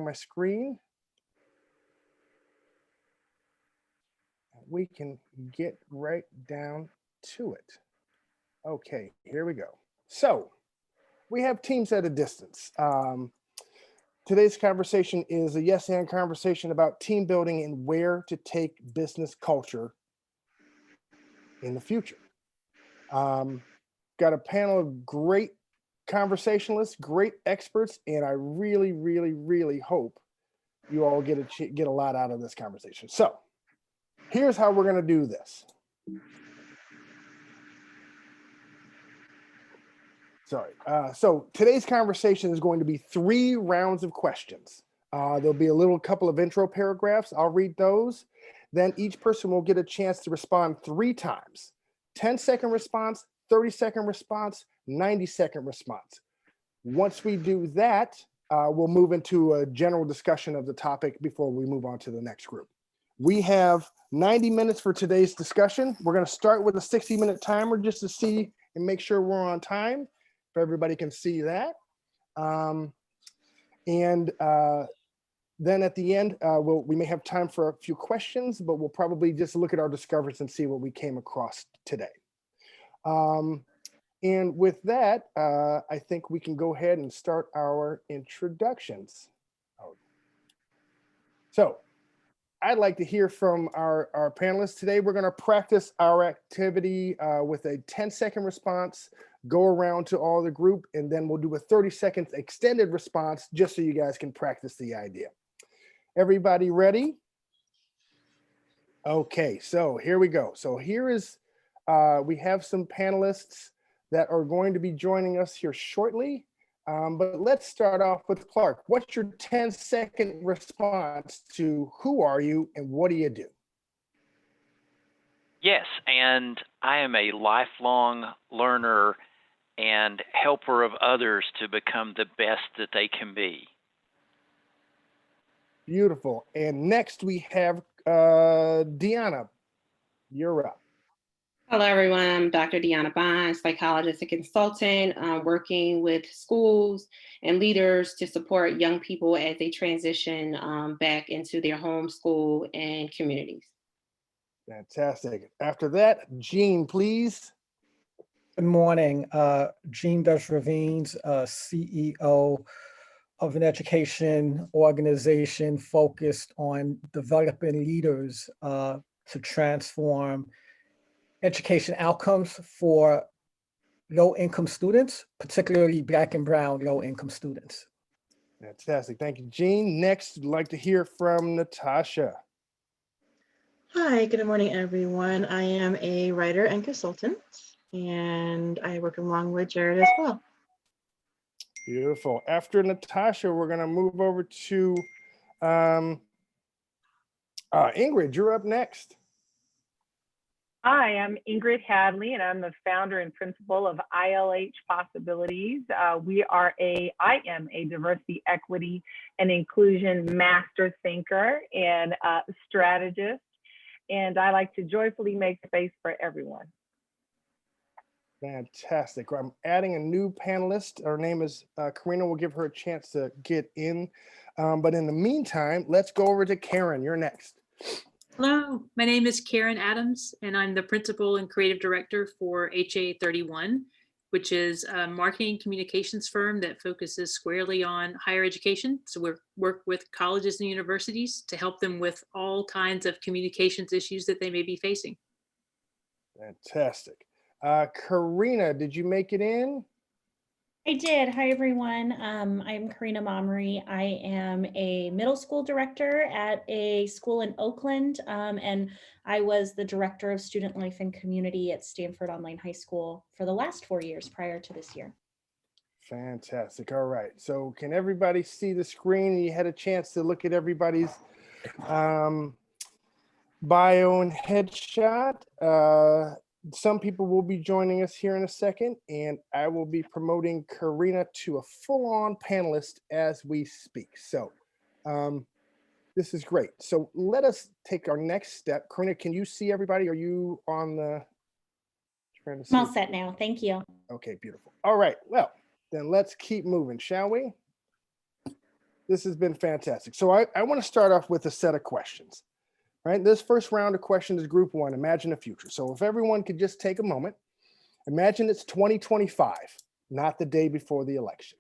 my screen. We can get right down to it. Okay, here we go. So we have teams at a distance. Today's conversation is a yes and conversation about team building and where to take business culture in the future. Got a panel of great conversationalists, great experts, and I really, really, really hope you all get a lot out of this conversation. So here's how we're going to do this. Sorry. So today's conversation is going to be 3 rounds of questions. There'll be a couple of intro paragraphs. I'll read those. Then each person will get a chance to respond 3 times. 10-second response, 30-second response, 90-second response. Once we do that, we'll move into a general discussion of the topic before we move on to the next group. We have 90 minutes for today's discussion. We're going to start with a 60-minute timer just to see and make sure we're on time. If everybody can see that. Then at the end, we may have time for a few questions, but we'll probably just look at our discoveries and see what we came across today. And with that, I think we can go ahead and start our introductions. So I'd like to hear from our panelists today. We're going to practice our activity with a 10-second response, go around to all the group, and then we'll do a 30-second extended response just so you guys can practice the idea. Everybody ready? Okay, so here we go. So here is, we have some panelists that are going to be joining us here shortly. But let's start off with Clark. What's your 10-second response to who are you and what do you do? Yes, and I am a lifelong learner and helper of others to become the best that they can be. Beautiful. And next we have Deanna. You're up. Hello, everyone. I'm Dr. Deanna Bond, psychologist and consultant, working with schools and leaders to support young people as they transition back into their home, school, and communities. Fantastic. After that, Jean, please. Good morning. Jean Dutch Ravines, CEO of an education organization focused on developing leaders to transform education outcomes for low-income students, particularly Black and Brown low-income students. Fantastic. Thank you, Jean. Next, I'd like to hear from Natasha. Hi, good morning, everyone. I am a writer and consultant, and I work along with Jared as well. Beautiful. After Natasha, we're going to move over to Ingrid. You're up next. Hi, I'm Ingrid Hadley, and I'm the founder and principal of ILH Possibilities. I am a diversity, equity, and inclusion master thinker and strategist, and I like to joyfully make space for everyone. Fantastic. I'm adding a new panelist. Her name is Karina. We'll give her a chance to get in. But in the meantime, let's go over to Karen. You're next. Hello, my name is Karen Adams, and I'm the principal and creative director for HA31, which is a marketing communications firm that focuses squarely on higher education. So we work with colleges and universities to help them with all kinds of communications issues that they may be facing. Fantastic. Karina, did you make it in? I did. Hi, everyone. I'm Karina Momry. I am a middle school director at a school in Oakland, and I was the director of student life and community at Stanford Online High School for the last 4 years prior to this year. Fantastic. All right. So can everybody see the screen? You had a chance to look at everybody's bio and headshot. Some people will be joining us here in a second, and I will be promoting Karina to a full-on panelist as we speak. So this is great. So let us take our next step. Karina, can you see everybody? Are you on the? I'm all set now. Thank you. Okay, beautiful. All right. Well, then let's keep moving, shall we? This has been fantastic. So I want to start off with a set of questions, right? This first round of questions is group one, imagine the future. So if everyone could just take a moment, imagine it's 2025, not the day before the election.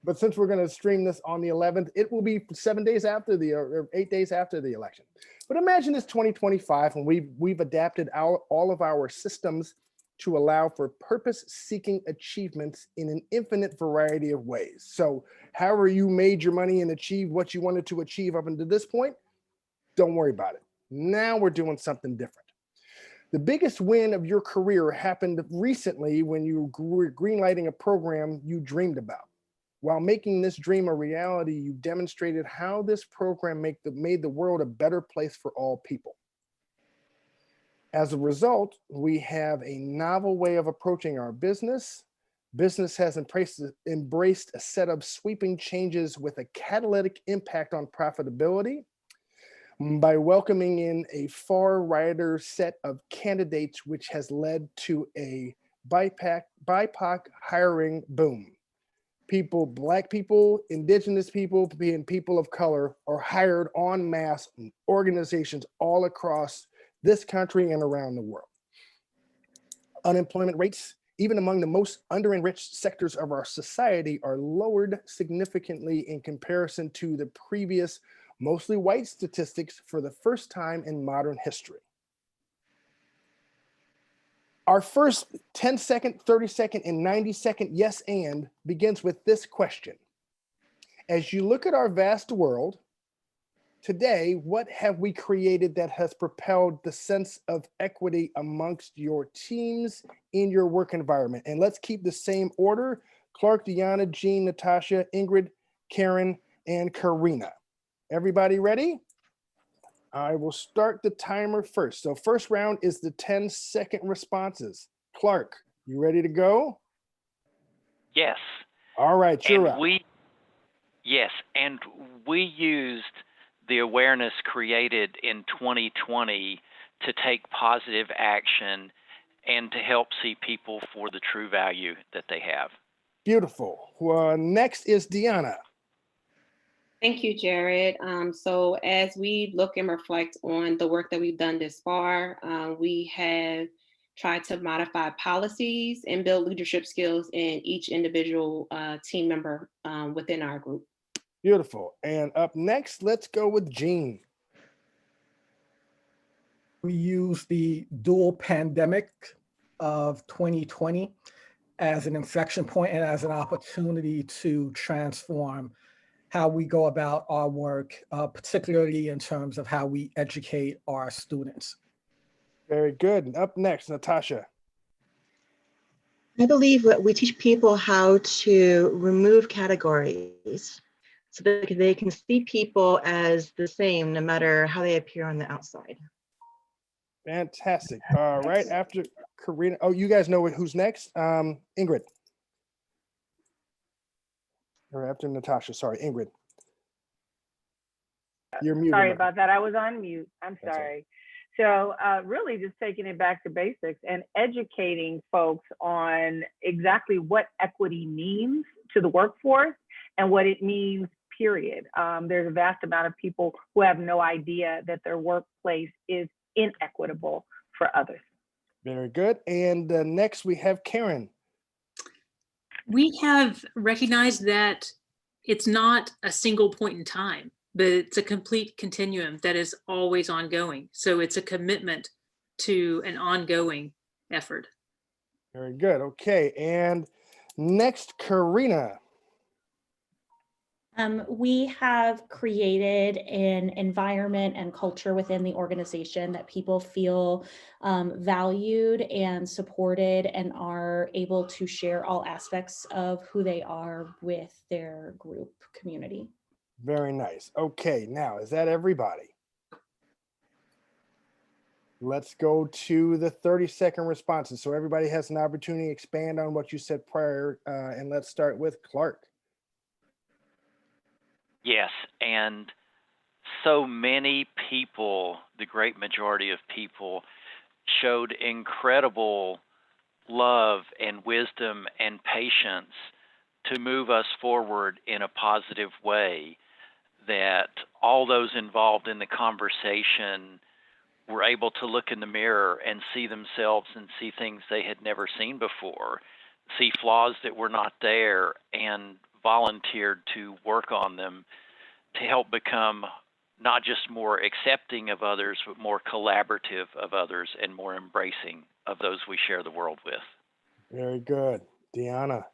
But since we're going to stream this on the 11th, it will be 7 days after or 8 days after the election. But imagine it's 2025 and we've adapted all of our systems to allow for purpose-seeking achievements in an infinite variety of ways. So however you made your money and achieved what you wanted to achieve up until this point, don't worry about it. Now we're doing something different. The biggest win of your career happened recently when you were greenlighting a program you dreamed about. While making this dream a reality, you demonstrated how this program made the world a better place for all people. As a result, we have a novel way of approaching our business. Business has embraced a set of sweeping changes with a catalytic impact on profitability by welcoming in a far wider set of candidates, which has led to a BIPOC hiring boom. Black people, indigenous people, and people of color are hired en masse in organizations all across this country and around the world. Unemployment rates, even among the most under-enriched sectors of our society, are lowered significantly in comparison to the previous, mostly white statistics for the first time in modern history. Our first 10-second, 30-second, and 90-second yes and begins with this question. As you look at our vast world, today, what have we created that has propelled the sense of equity amongst your teams in your work environment? And let's keep the same order. Clark, Deanna, Jean, Natasha, Ingrid, Karen, and Karina. Everybody ready? I will start the timer first. So first round is the 10-second responses. Clark, you ready to go? Yes. All right, you're up. Yes, and we used the awareness created in 2020 to take positive action and to help see people for the true value that they have. Beautiful. Well, next is Deanna. Thank you, Jared. So as we look and reflect on the work that we've done this far, we have tried to modify policies and build leadership skills in each individual team member within our group. Beautiful. And up next, let's go with Jean. We use the dual pandemic of 2020 as an inflection point and as an opportunity to transform how we go about our work, particularly in terms of how we educate our students. Very good. And up next, Natasha. I believe that we teach people how to remove categories so that they can see people as the same no matter how they appear on the outside. Fantastic. Right after Karina. Oh, you guys know who's next? Ingrid. Or after Natasha, sorry, Ingrid. You're muted. Sorry about that. I was on mute. I'm sorry. So really just taking it back to basics and educating folks on exactly what equity means to the workforce and what it means, period. There's a vast amount of people who have no idea that their workplace is inequitable for others. Very good. And next we have Karen. We have recognized that it's not a single point in time, but it's a complete continuum that is always ongoing. So it's a commitment to an ongoing effort. Very good. Okay. And next, Karina. We have created an environment and culture within the organization that people feel valued and supported and are able to share all aspects of who they are with their group community. Very nice. Okay, now is that everybody? Let's go to the 30-second responses. So everybody has an opportunity to expand on what you said prior, and let's start with Clark. Yes, and so many people, the great majority of people, showed incredible love and wisdom and patience to move us forward in a positive way, that all those involved in the conversation were able to look in the mirror and see themselves and see things they had never seen before, see flaws that were not there, and volunteered to work on them to help become not just more accepting of others, but more collaborative of others and more embracing of those we share the world with. Very good. Deanna.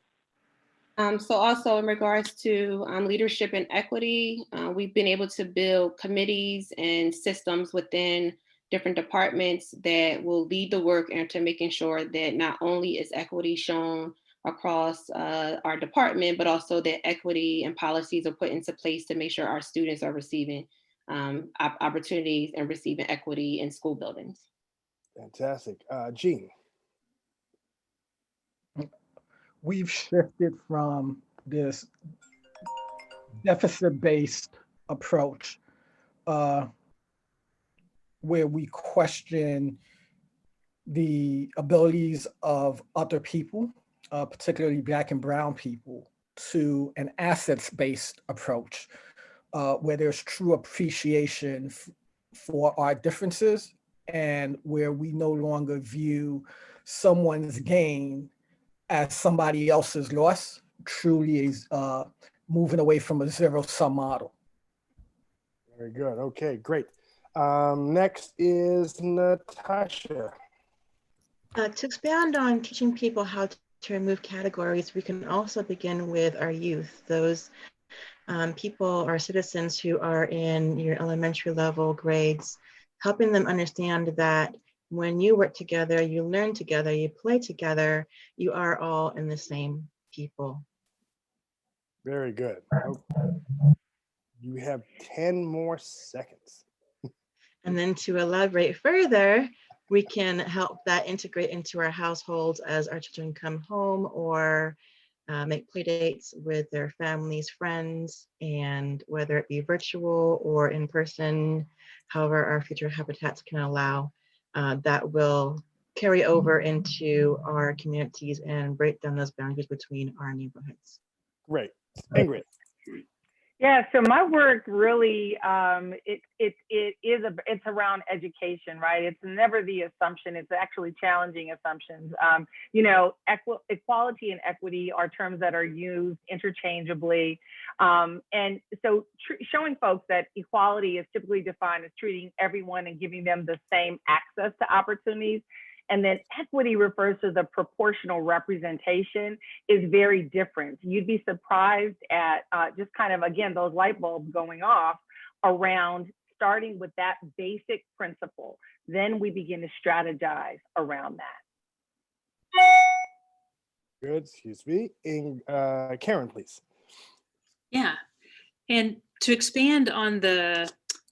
So also in regards to leadership and equity, we've been able to build committees and systems within different departments that will lead the work into making sure that not only is equity shown across our department, but also that equity and policies are put into place to make sure our students are receiving opportunities and receiving equity in school buildings. Fantastic. Jean. We've shifted from this deficit-based approach where we question the abilities of other people, particularly Black and Brown people, to an assets-based approach where there's true appreciation for our differences and where we no longer view someone's gain as somebody else's loss, truly is moving away from a zero-sum model. Very good. Okay, great. Next is Natasha. To expand on teaching people how to remove categories, we can also begin with our youth, those people or citizens who are in your elementary level grades, helping them understand that when you work together, you learn together, you play together, you are all in the same people. Very good. Okay. You have 10 more seconds. And then to elaborate further, we can help that integrate into our households as our children come home or make play dates with their families, friends, and whether it be virtual or in person, however our future habitats can allow, that will carry over into our communities and break down those boundaries between our neighborhoods. Great. Ingrid. Yeah, so my work really, it's around education, right? It's never the assumption, it's actually challenging assumptions. Equality and equity are terms that are used interchangeably. And so showing folks that equality is typically defined as treating everyone and giving them the same access to opportunities. And then equity refers to the proportional representation is very different. You'd be surprised at just kind of, again, those light bulbs going off around starting with that basic principle. Then we begin to strategize around that. Good, excuse me. Karen, please. Yeah, and to expand on the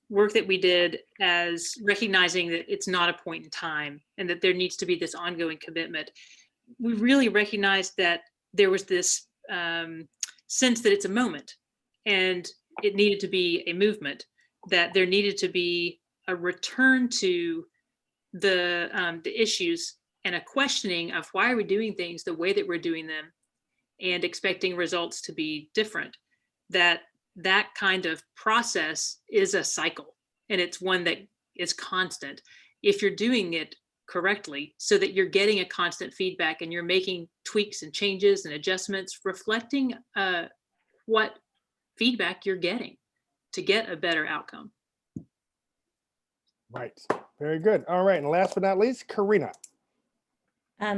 work that we did as recognizing that it's not a point in time and that there needs to be this ongoing commitment, we really recognized that there was this sense that it's a moment and it needed to be a movement, that there needed to be a return to the issues and a questioning of why are we doing things the way that we're doing them and expecting results to be different. That kind of process is a cycle, and it's one that is constant if you're doing it correctly so that you're getting a constant feedback and you're making tweaks and changes and adjustments reflecting what feedback you're getting to get a better outcome. Right. Very good. All right. And last but not least, Karina.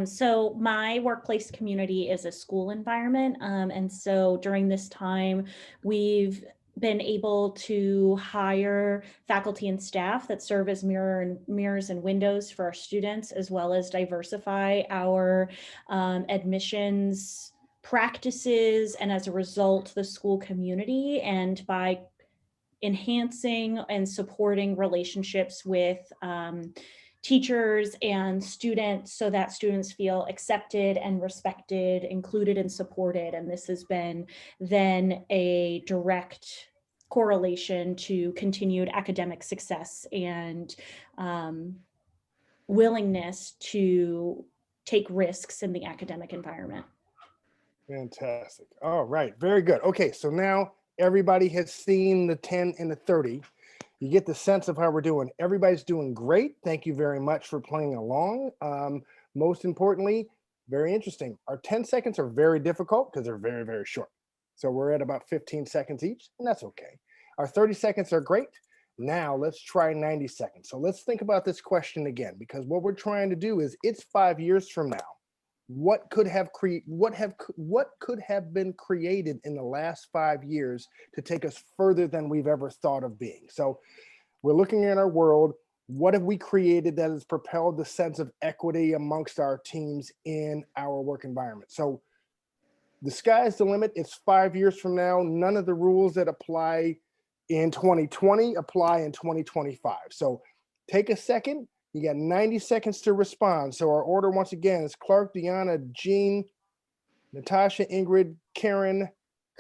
So my workplace community is a school environment. And so during this time, we've been able to hire faculty and staff that serve as mirrors and windows for our students, as well as diversify our admissions practices, and as a result, the school community. And by enhancing and supporting relationships with teachers and students so that students feel accepted and respected, included and supported. And this has been then a direct correlation to continued academic success and willingness to take risks in the academic environment. Fantastic. All right, very good. Okay, so now everybody has seen the 10 and the 30. You get the sense of how we're doing. Everybody's doing great. Thank you very much for playing along. Most importantly, very interesting. Our 10 seconds are very difficult because they're very, very short. So we're at about 15 seconds each, and that's okay. Our 30 seconds are great. Now let's try 90 seconds. So let's think about this question again, because what we're trying to do is it's 5 years from now. What could have been created in the last 5 years to take us further than we've ever thought of being? So we're looking at our world. What have we created that has propelled the sense of equity amongst our teams in our work environment? So the sky's the limit. It's 5 years from now. None of the rules that apply in 2020 apply in 2025. So take a second. You got 90 seconds to respond. So our order once again is Clark, Deanna, Jean, Natasha, Ingrid, Karen,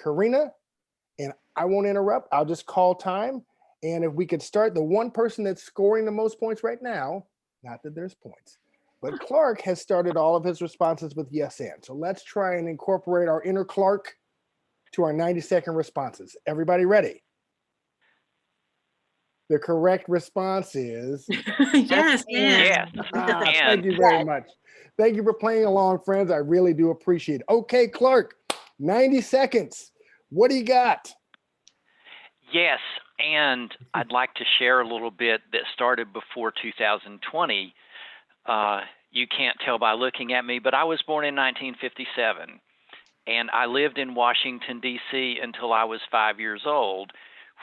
Karina, and I won't interrupt. I'll just call time. And if we could start, the one person that's scoring the most points right now, not that there's points, but Clark has started all of his responses with yes and. So let's try and incorporate our inner Clark to our 90-second responses. Everybody ready? The correct response is Yes, and. Yes. thank you very much. Thank you for playing along, friends. I really do appreciate it. Okay, Clark, 90 seconds. What do you got? Yes, and I'd like to share a little bit that started before 2020. You can't tell by looking at me, but I was born in 1957, and I lived in Washington, D.C. until I was 5 years old,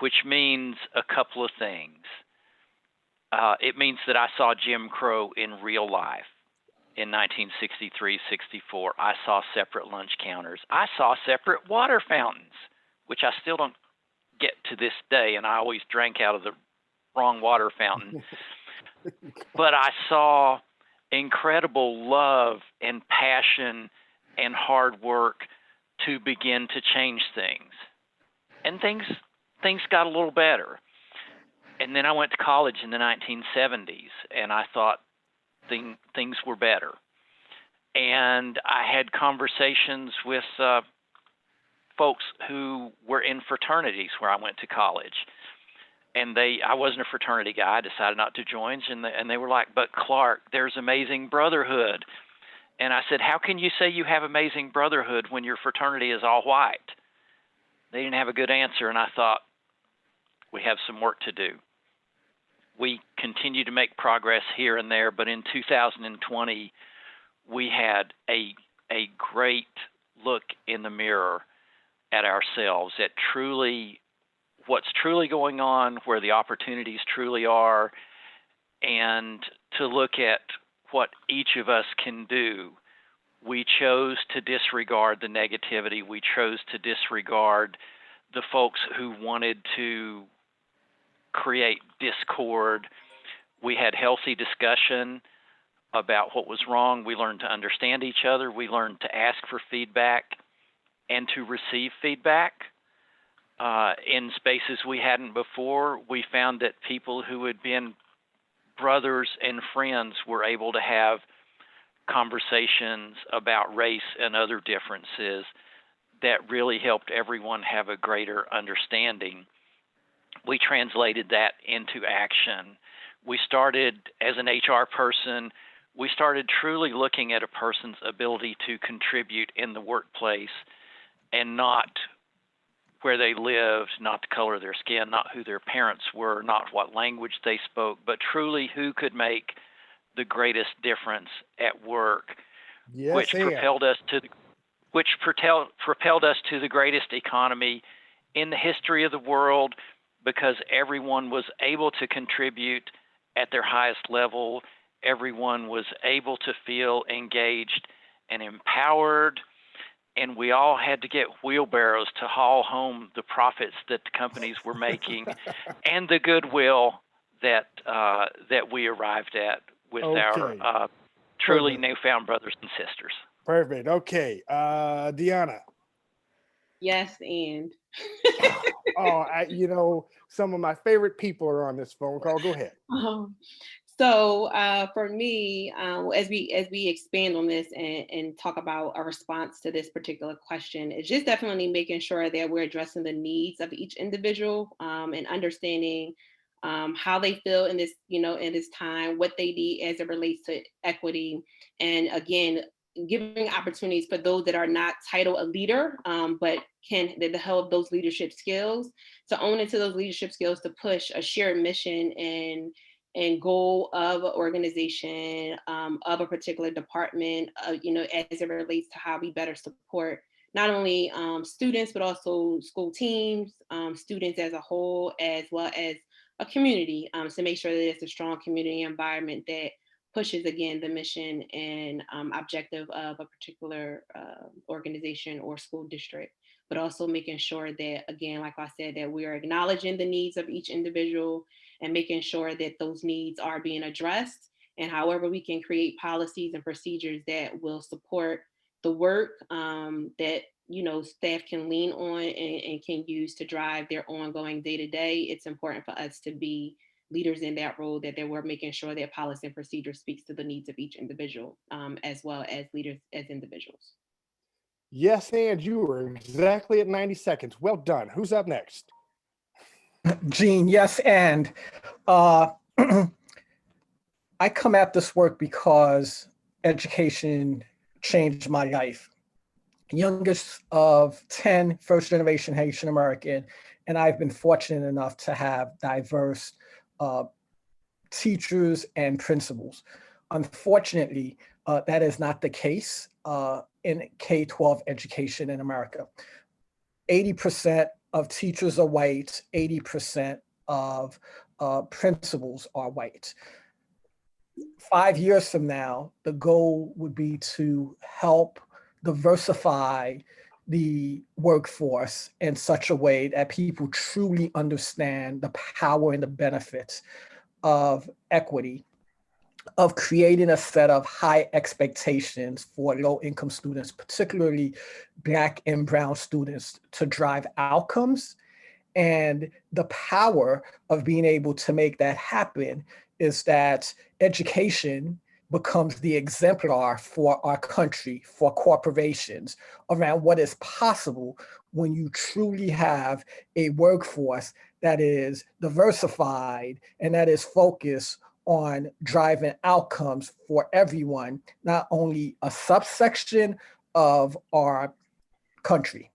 which means a couple of things. It means that I saw Jim Crow in real life in 1963, 64. I saw separate lunch counters. I saw separate water fountains, which I still don't get to this day, and I always drank out of the wrong water fountain. But I saw incredible love and passion and hard work to begin to change things. And things got a little better. And then I went to college in the 1970s, and I thought things were better. And I had conversations with folks who were in fraternities where I went to college. And I wasn't a fraternity guy. I decided not to join. And they were like, but Clark, there's amazing brotherhood. And I said, how can you say you have amazing brotherhood when your fraternity is all white? They didn't have a good answer. And I thought, we have some work to do. We continue to make progress here and there. But in 2020, we had a great look in the mirror at ourselves, at what's truly going on, where the opportunities truly are, and to look at what each of us can do. We chose to disregard the negativity. We chose to disregard the folks who wanted to create discord. We had healthy discussion about what was wrong. We learned to understand each other. We learned to ask for feedback and to receive feedback. In spaces we hadn't before, we found that people who had been brothers and friends were able to have conversations about race and other differences that really helped everyone have a greater understanding. We translated that into action. We started, as an HR person, we started truly looking at a person's ability to contribute in the workplace, and not where they lived, not the color of their skin, not who their parents were, not what language they spoke, but truly who could make the greatest difference at work, which propelled us to the greatest economy in the history of the world, because everyone was able to contribute at their highest level. Everyone was able to feel engaged and empowered. And we all had to get wheelbarrows to haul home the profits that the companies were making and the goodwill that we arrived at with our truly newfound brothers and sisters. Perfect. Okay. Deanna. Yes, and. Some of my favorite people are on this phone call. Go ahead. So for me, as we expand on this and talk about a response to this particular question, it's just definitely making sure that we're addressing the needs of each individual and understanding how they feel in this, in this time, what they need as it relates to equity, and again, giving opportunities for those that are not titled a leader, but that help those leadership skills, to own into those leadership skills, to push a shared mission and goal of an organization, of a particular department, as it relates to how we better support not only students, but also school teams, students as a whole, as well as a community, to make sure that it's a strong community environment that pushes, again, the mission and objective of a particular organization or school district, but also making sure that, again, like I said, that we are acknowledging the needs of each individual and making sure that those needs are being addressed. And however we can create policies and procedures that will support the work that staff can lean on and can use to drive their ongoing day-to-day, it's important for us to be leaders in that role, that we're making sure that policy and procedure speaks to the needs of each individual, as well as leaders as individuals. Yes, and you were exactly at 90 seconds. Well done. Who's up next? Gene, yes, and I come at this work because education changed my life. Youngest of 10 first-generation Haitian American, and I've been fortunate enough to have diverse teachers and principals. Unfortunately, that is not the case in K-12 education in America. 80% of teachers are white, 80% of principals are white. 5 years from now, the goal would be to help diversify the workforce in such a way that people truly understand the power and the benefits of equity, of creating a set of high expectations for low-income students, particularly Black and Brown students, to drive outcomes. And the power of being able to make that happen is that education becomes the exemplar for our country, for corporations, around what is possible when you truly have a workforce that is diversified and that is focused on driving outcomes for everyone, not only a subsection of our country.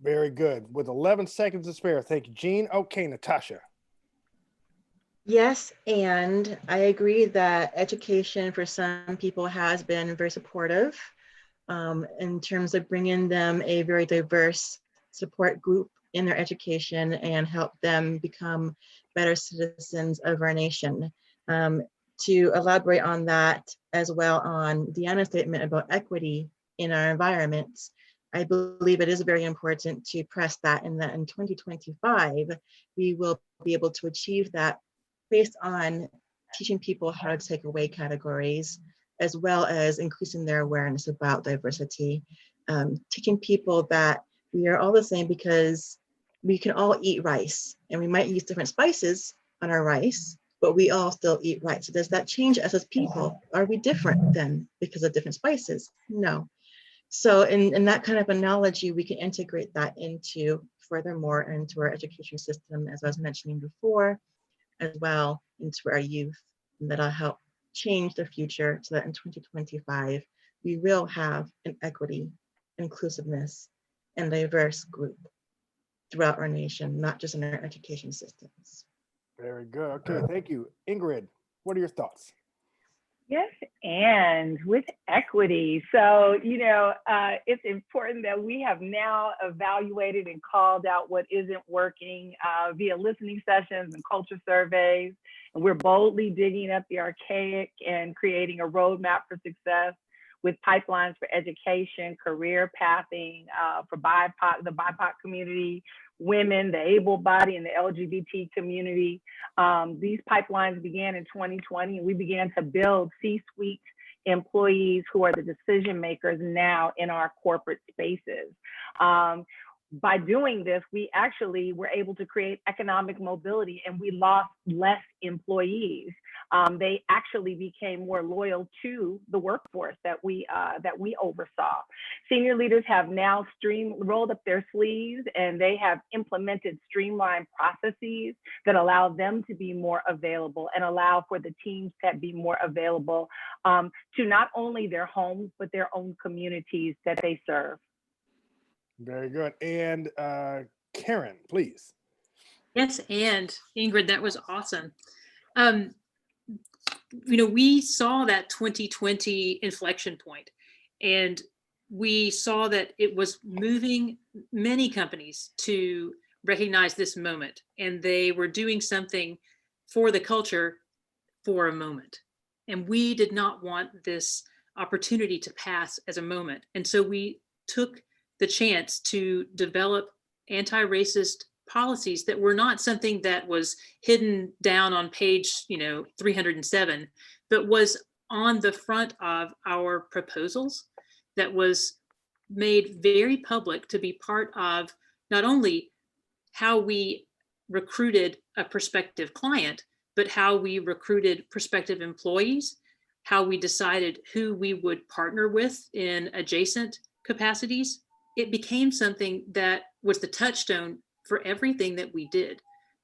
Very good. With 11 seconds to spare. Thank you, Gene. Okay, Natasha. Yes, and I agree that education for some people has been very supportive in terms of bringing them a very diverse support group in their education and help them become better citizens of our nation. To elaborate on that as well, on Deanna's statement about equity in our environments, I believe it is very important to press that, in that in 2025, we will be able to achieve that based on teaching people how to take away categories, as well as increasing their awareness about diversity, teaching people that we are all the same because we can all eat rice, and we might use different spices on our rice, but we all still eat rice. So does that change us as people? Are we different then because of different spices? No. So in that kind of analogy, we can integrate that furthermore into our education system, as I was mentioning before, as well into our youth, and that'll help change the future so that in 2025, we will have an equity, inclusiveness, and diverse group throughout our nation, not just in our education systems. Very good. Okay, thank you. Ingrid, what are your thoughts? Yes, and with equity. So, it's important that we have now evaluated and called out what isn't working via listening sessions and culture surveys. And we're boldly digging up the archaic and creating a roadmap for success with pipelines for education, career pathing for the BIPOC community, women, the able-bodied, and the LGBT community. These pipelines began in 2020, and we began to build C-suite employees who are the decision makers now in our corporate spaces. by doing this, we actually were able to create economic mobility, and we lost less employees. They actually became more loyal to the workforce that we oversaw. Senior leaders have now rolled up their sleeves, and they have implemented streamlined processes that allow them to be more available and allow for the teams to be more available to not only their homes, but their own communities that they serve. Very good. And Karen, please. Yes, and Ingrid, that was awesome. We saw that 2020 inflection point, and we saw that it was moving many companies to recognize this moment, and they were doing something for the culture for a moment. And we did not want this opportunity to pass as a moment. And so we took the chance to develop anti-racist policies that were not something that was hidden down on page 307, but was on the front of our proposals, that was made very public to be part of not only how we recruited a prospective client, but how we recruited prospective employees, how we decided who we would partner with in adjacent capacities. It became something that was the touchstone for everything that we did,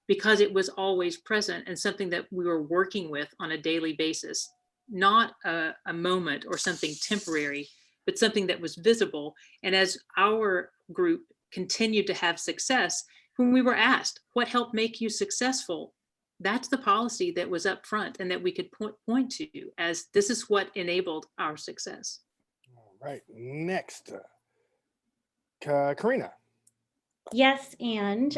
because it was always present and something that we were working with on a daily basis, not a moment or something temporary, but something that was visible. And as our group continued to have success, when we were asked, what helped make you successful? That's the policy that was up front and that we could point to as this is what enabled our success. All right, next, Karina. Yes, and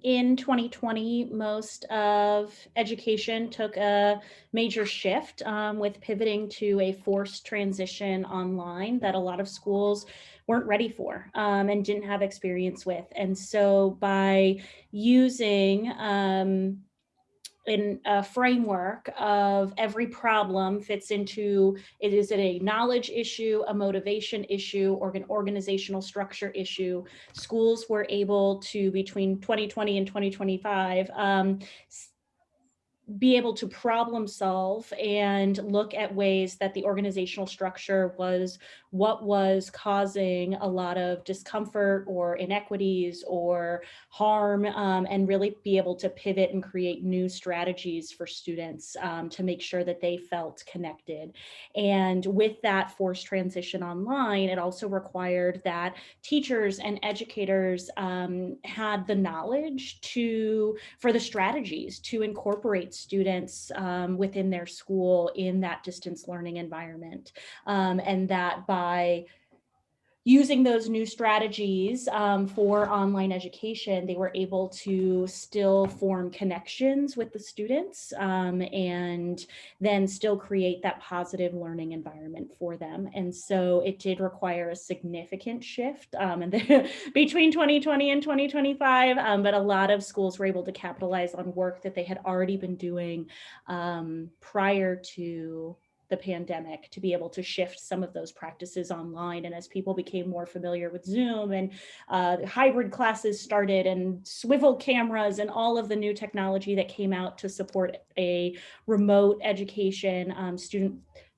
in 2020, most of education took a major shift with pivoting to a forced transition online that a lot of schools weren't ready for and didn't have experience with. And so by using in a framework of every problem fits into, is it a knowledge issue, a motivation issue, or an organizational structure issue? Schools were able to, between 2020 and 2025, be able to problem solve and look at ways that the organizational structure was what was causing a lot of discomfort or inequities or harm, and really be able to pivot and create new strategies for students to make sure that they felt connected. And with that forced transition online, it also required that teachers and educators had the knowledge for the strategies to incorporate students within their school in that distance learning environment. And that by using those new strategies for online education, they were able to still form connections with the students and then still create that positive learning environment for them. And so it did require a significant shift between 2020 and 2025, but a lot of schools were able to capitalize on work that they had already been doing prior to the pandemic to be able to shift some of those practices online. And as people became more familiar with Zoom and hybrid classes started and swivel cameras and all of the new technology that came out to support a remote education,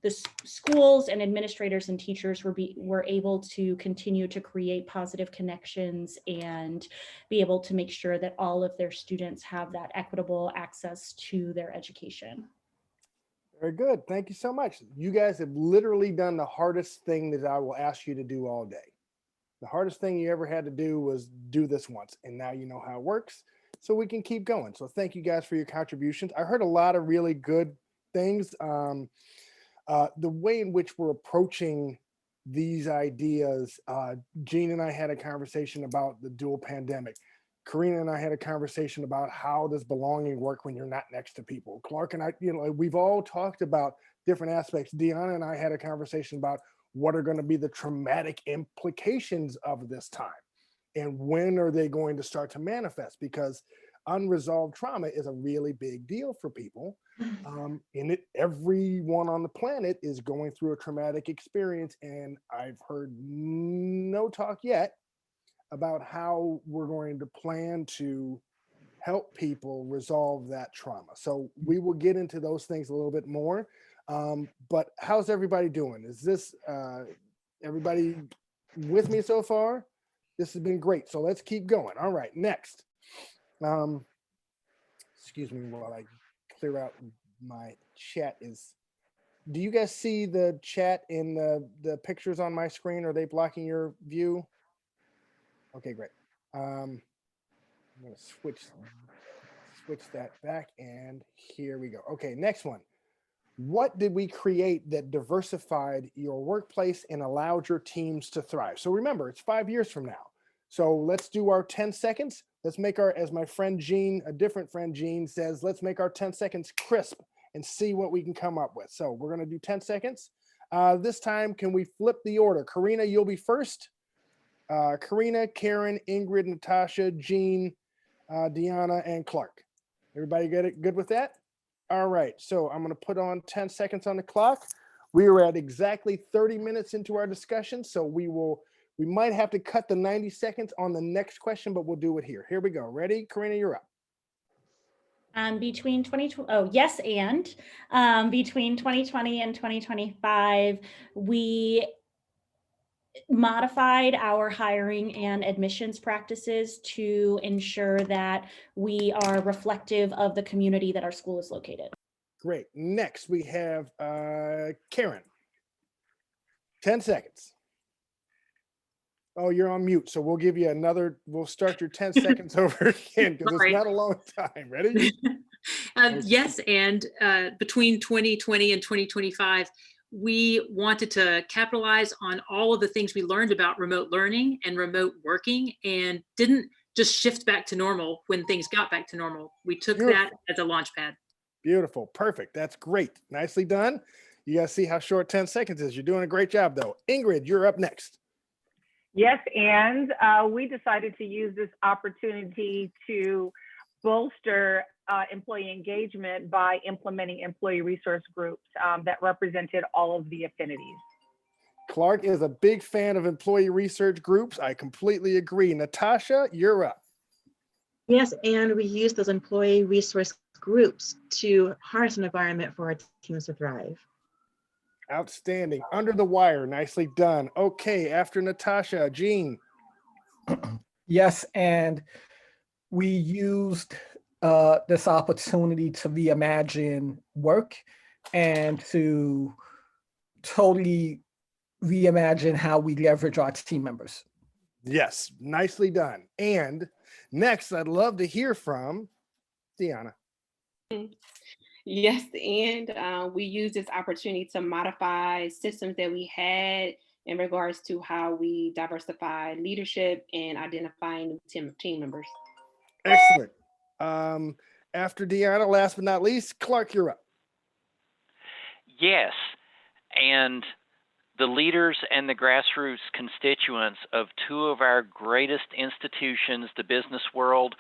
the schools and administrators and teachers were able to continue to create positive connections and be able to make sure that all of their students have that equitable access to their education. Very good. Thank you so much. You guys have literally done the hardest thing that I will ask you to do all day. The hardest thing you ever had to do was do this once, and now you know how it works, so we can keep going. So thank you guys for your contributions. I heard a lot of really good things. The way in which we're approaching these ideas, Jean and I had a conversation about the dual pandemic. Karina and I had a conversation about how does belonging work when you're not next to people. Clark and I, we've all talked about different aspects. Deanna and I had a conversation about what are going to be the traumatic implications of this time and when are they going to start to manifest, because unresolved trauma is a really big deal for people. Everyone on the planet is going through a traumatic experience, and I've heard no talk yet about how we're going to plan to help people resolve that trauma. So we will get into those things a little bit more. But how's everybody doing? Is this everybody with me so far? This has been great. So let's keep going. All right, next. Excuse me while I clear out my chat. Do you guys see the chat in the pictures on my screen? Are they blocking your view? Okay, great. I'm gonna switch that back, and here we go. Okay, next one. What did we create that diversified your workplace and allowed your teams to thrive? So remember, it's 5 years from now. So let's do our 10 seconds. Let's make our, as my friend Gene, a different friend Gene says, let's make our 10 seconds crisp and see what we can come up with. So we're gonna do 10 seconds. This time, can we flip the order? Karina, you'll be first. Karina, Karen, Ingrid, Natasha, Jean, Deanna, and Clark. Everybody get it good with that? All right, so I'm gonna put on 10 seconds on the clock. We are at exactly 30 minutes into our discussion, so we might have to cut the 90 seconds on the next question, but we'll do it here. Here we go. Ready? Karina, you're up. Between 2020, oh yes, and between 2020 and 2025, we modified our hiring and admissions practices to ensure that we are reflective of the community that our school is located. Great. Next, we have Karen. 10 seconds. Oh, you're on mute, so we'll give you another, we'll start your 10 seconds over again because it's not a long time. Ready? Yes, and between 2020 and 2025, we wanted to capitalize on all of the things we learned about remote learning and remote working, and didn't just shift back to normal when things got back to normal. We took that as a launch pad. Beautiful. Perfect. That's great. Nicely done. You guys see how short 10 seconds is. You're doing a great job, though. Ingrid, you're up next. Yes, and we decided to use this opportunity to bolster employee engagement by implementing employee resource groups that represented all of the affinities. Clark is a big fan of employee research groups. I completely agree. Natasha, you're up. Yes, and we use those employee resource groups to harness an environment for our teams to thrive. Outstanding. Under the wire. Nicely done. Okay, after Natasha, Jean. Yes, and we used this opportunity to reimagine work and to totally reimagine how we leverage our team members. Yes, nicely done. And next, I'd love to hear from Deanna. Yes, and we use this opportunity to modify systems that we had in regards to how we diversify leadership and identifying new team members. Excellent. After Deanna, last but not least, Clark, you're up. Yes, and the leaders and the grassroots constituents of two of our greatest institutions, the business world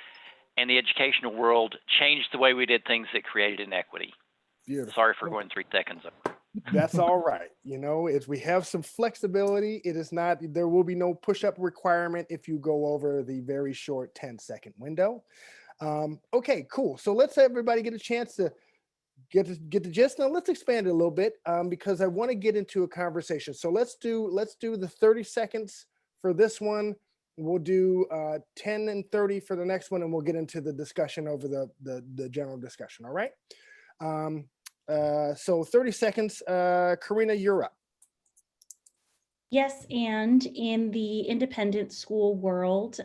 and the educational world, changed the way we did things that created inequity. Beautiful. Sorry for going 3 seconds over. That's all right. You know, if we have some flexibility, it is not, there will be no push-up requirement if you go over the very short 10-second window. Okay, cool. So let's everybody get a chance to get the gist. Now let's expand it a little bit because I want to get into a conversation. So let's do the 30 seconds for this one. We'll do 10 and 30 for the next one, and we'll get into the discussion over the general discussion. All right. So 30 seconds. Karina, you're up. Yes, and in the independent school world,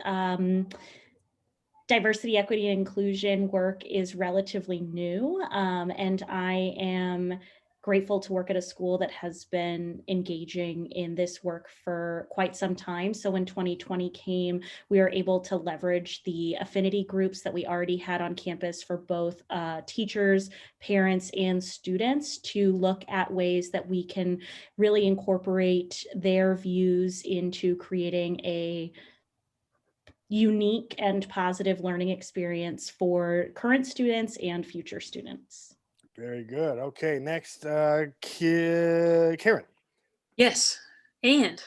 diversity, equity, and inclusion work is relatively new, and I am grateful to work at a school that has been engaging in this work for quite some time. So when 2020 came, we were able to leverage the affinity groups that we already had on campus for both teachers, parents, and students to look at ways that we can really incorporate their views into creating a unique and positive learning experience for current students and future students. Very good. Okay, next, Karen. Yes, and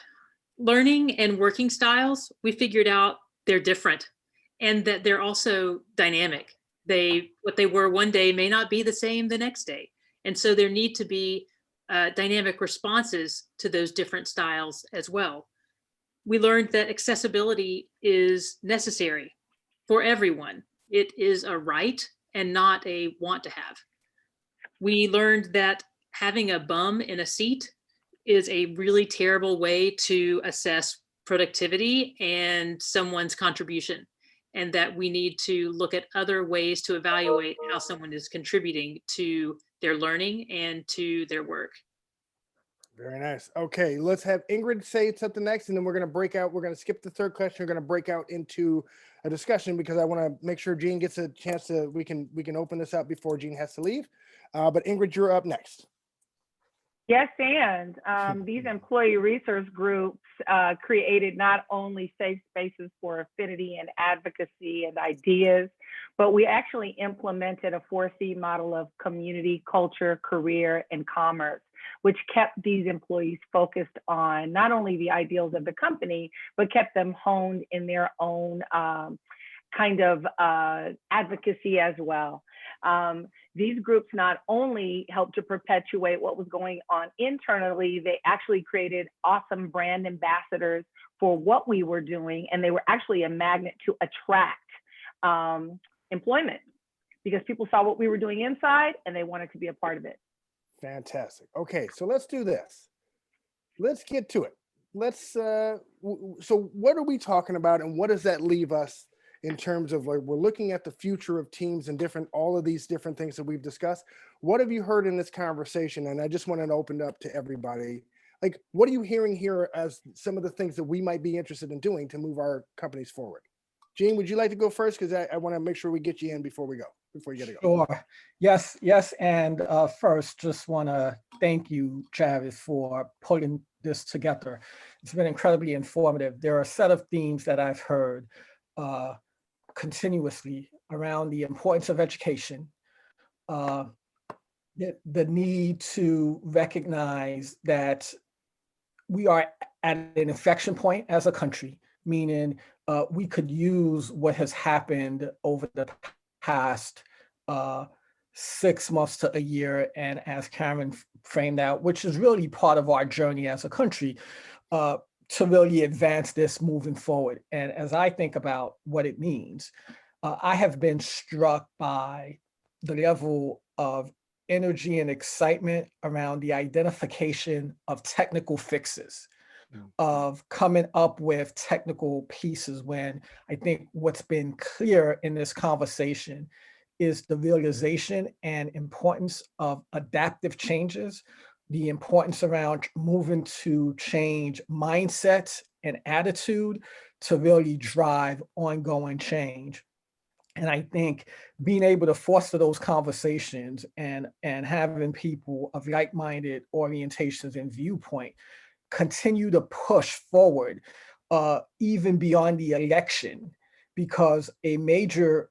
learning and working styles, we figured out they're different and that they're also dynamic. What they were one day may not be the same the next day. And so there need to be dynamic responses to those different styles as well. We learned that accessibility is necessary for everyone. It is a right and not a want to have. We learned that having a bum in a seat is a really terrible way to assess productivity and someone's contribution, and that we need to look at other ways to evaluate how someone is contributing to their learning and to their work. Very nice. Okay, let's have Ingrid say something next, and then we're going to break out. We're going to skip the third question. We're going to break out into a discussion because I want to make sure Jean gets a chance to. We can open this up before Jean has to leave. But Ingrid, you're up next. Yes, and these employee resource groups created not only safe spaces for affinity and advocacy and ideas, but we actually implemented a 4C model of community, culture, career, and commerce, which kept these employees focused on not only the ideals of the company, but kept them honed in their own kind of advocacy as well. These groups not only helped to perpetuate what was going on internally, they actually created awesome brand ambassadors for what we were doing, and they were actually a magnet to attract employment because people saw what we were doing inside and they wanted to be a part of it. Fantastic. Okay, so let's do this. Let's get to it. So what are we talking about, and what does that leave us in terms of, like, we're looking at the future of teams and all of these different things that we've discussed. What have you heard in this conversation? And I just want to open it up to everybody. Like, what are you hearing here as some of the things that we might be interested in doing to move our companies forward? Jean, would you like to go first? Because I want to make sure we get you in before you get to go. Sure. Yes. And first, just want to thank you, Travis, for putting this together. It's been incredibly informative. There are a set of themes that I've heard continuously around the importance of education, the need to recognize that we are at an inflection point as a country, meaning we could use what has happened over the past 6 months to a year, and as Karen framed out, which is really part of our journey as a country, to really advance this moving forward. And as I think about what it means, I have been struck by the level of energy and excitement around the identification of technical fixes, of coming up with technical pieces, when I think what's been clear in this conversation is the realization and importance of adaptive changes, the importance around moving to change mindset and attitude to really drive ongoing change. And I think being able to foster those conversations and having people of like-minded orientations and viewpoint continue to push forward even beyond the election, because a major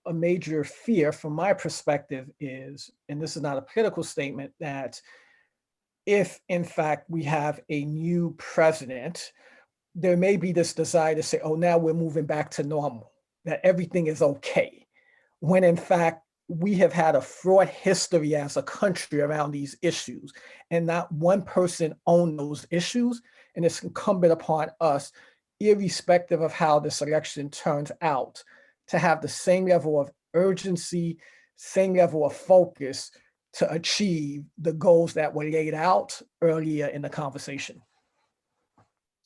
fear from my perspective is, and this is not a political statement, that if in fact we have a new president, there may be this desire to say, oh, now we're moving back to normal, that everything is okay, when in fact we have had a fraught history as a country around these issues, and not one person owned those issues. And it's incumbent upon us, irrespective of how this election turns out, to have the same level of urgency, same level of focus to achieve the goals that were laid out earlier in the conversation.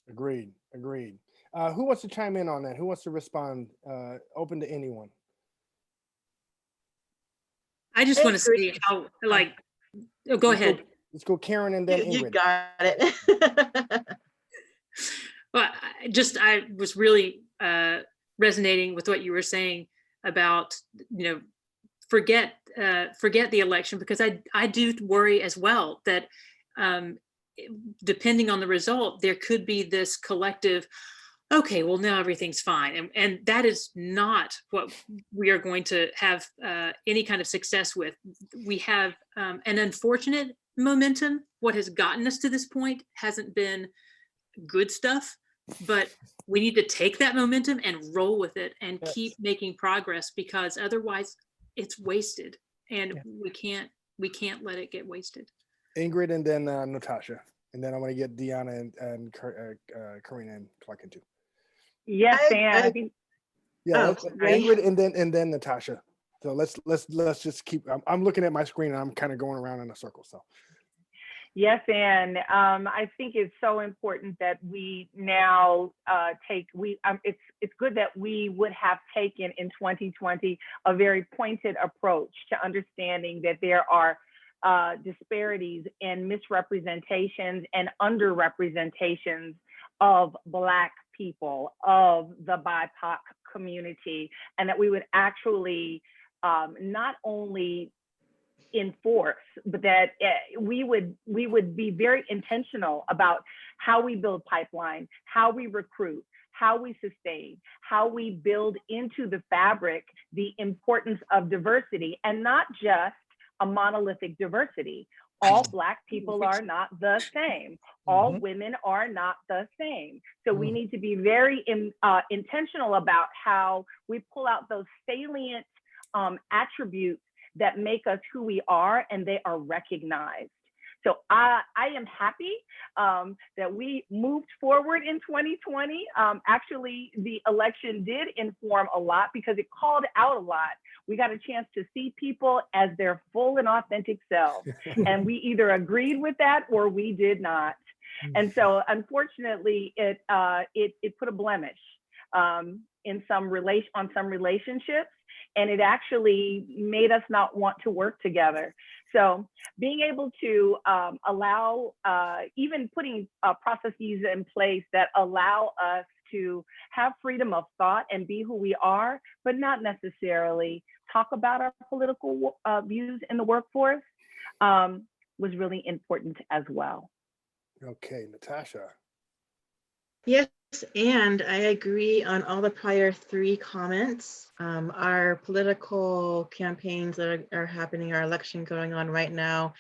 Agreed. Who wants to chime in on that? Who wants to respond? Open to anyone. I just want to say how, go ahead. Let's go Karen and then Ingrid. You got it. Well, I was really resonating with what you were saying about, forget the election, because I do worry as well that depending on the result, there could be this collective, okay, well, now everything's fine. And that is not what we are going to have any kind of success with. We have an unfortunate momentum. What has gotten us to this point hasn't been good stuff, but we need to take that momentum and roll with it and Yes. keep making progress, because otherwise it's wasted, and Yeah. we can't let it get wasted. Ingrid and then Natasha. And then I want to get Deanna and Karina and Clark in too. Yes, I- and I I- think Yeah, Oh, right. Ingrid and then Natasha. So let's just keep. I'm looking at my screen and I'm kind of going around in a circle. So yes, and I think it's so important that we now take. It's good that we would have taken in 2020 a very pointed approach to understanding that there are disparities and misrepresentations and underrepresentations of Black people, of the BIPOC community, and that we would actually not only enforce, but that we would be very intentional about how we build pipeline, how we recruit, how we sustain, how we build into the fabric the importance of diversity, and not just a monolithic diversity. All Black people are not the same. All women are not the same. So we need to be very intentional about how we pull out those salient attributes that make us who we are, and they are recognized. So I am happy that we moved forward in 2020. Actually, the election did inform a lot because it called out a lot. We got a chance to see people as their full and authentic selves. And we either agreed with that or we did not. And so unfortunately, it put a blemish in some relationships, and it actually made us not want to work together. So being able to allow, even putting processes in place that allow us to have freedom of thought and be who we are, but not necessarily talk about our political views in the workforce, was really important as well. okay, Natasha. Yes, and I agree on all the prior three comments. Our political campaigns that are happening, our election going on right now,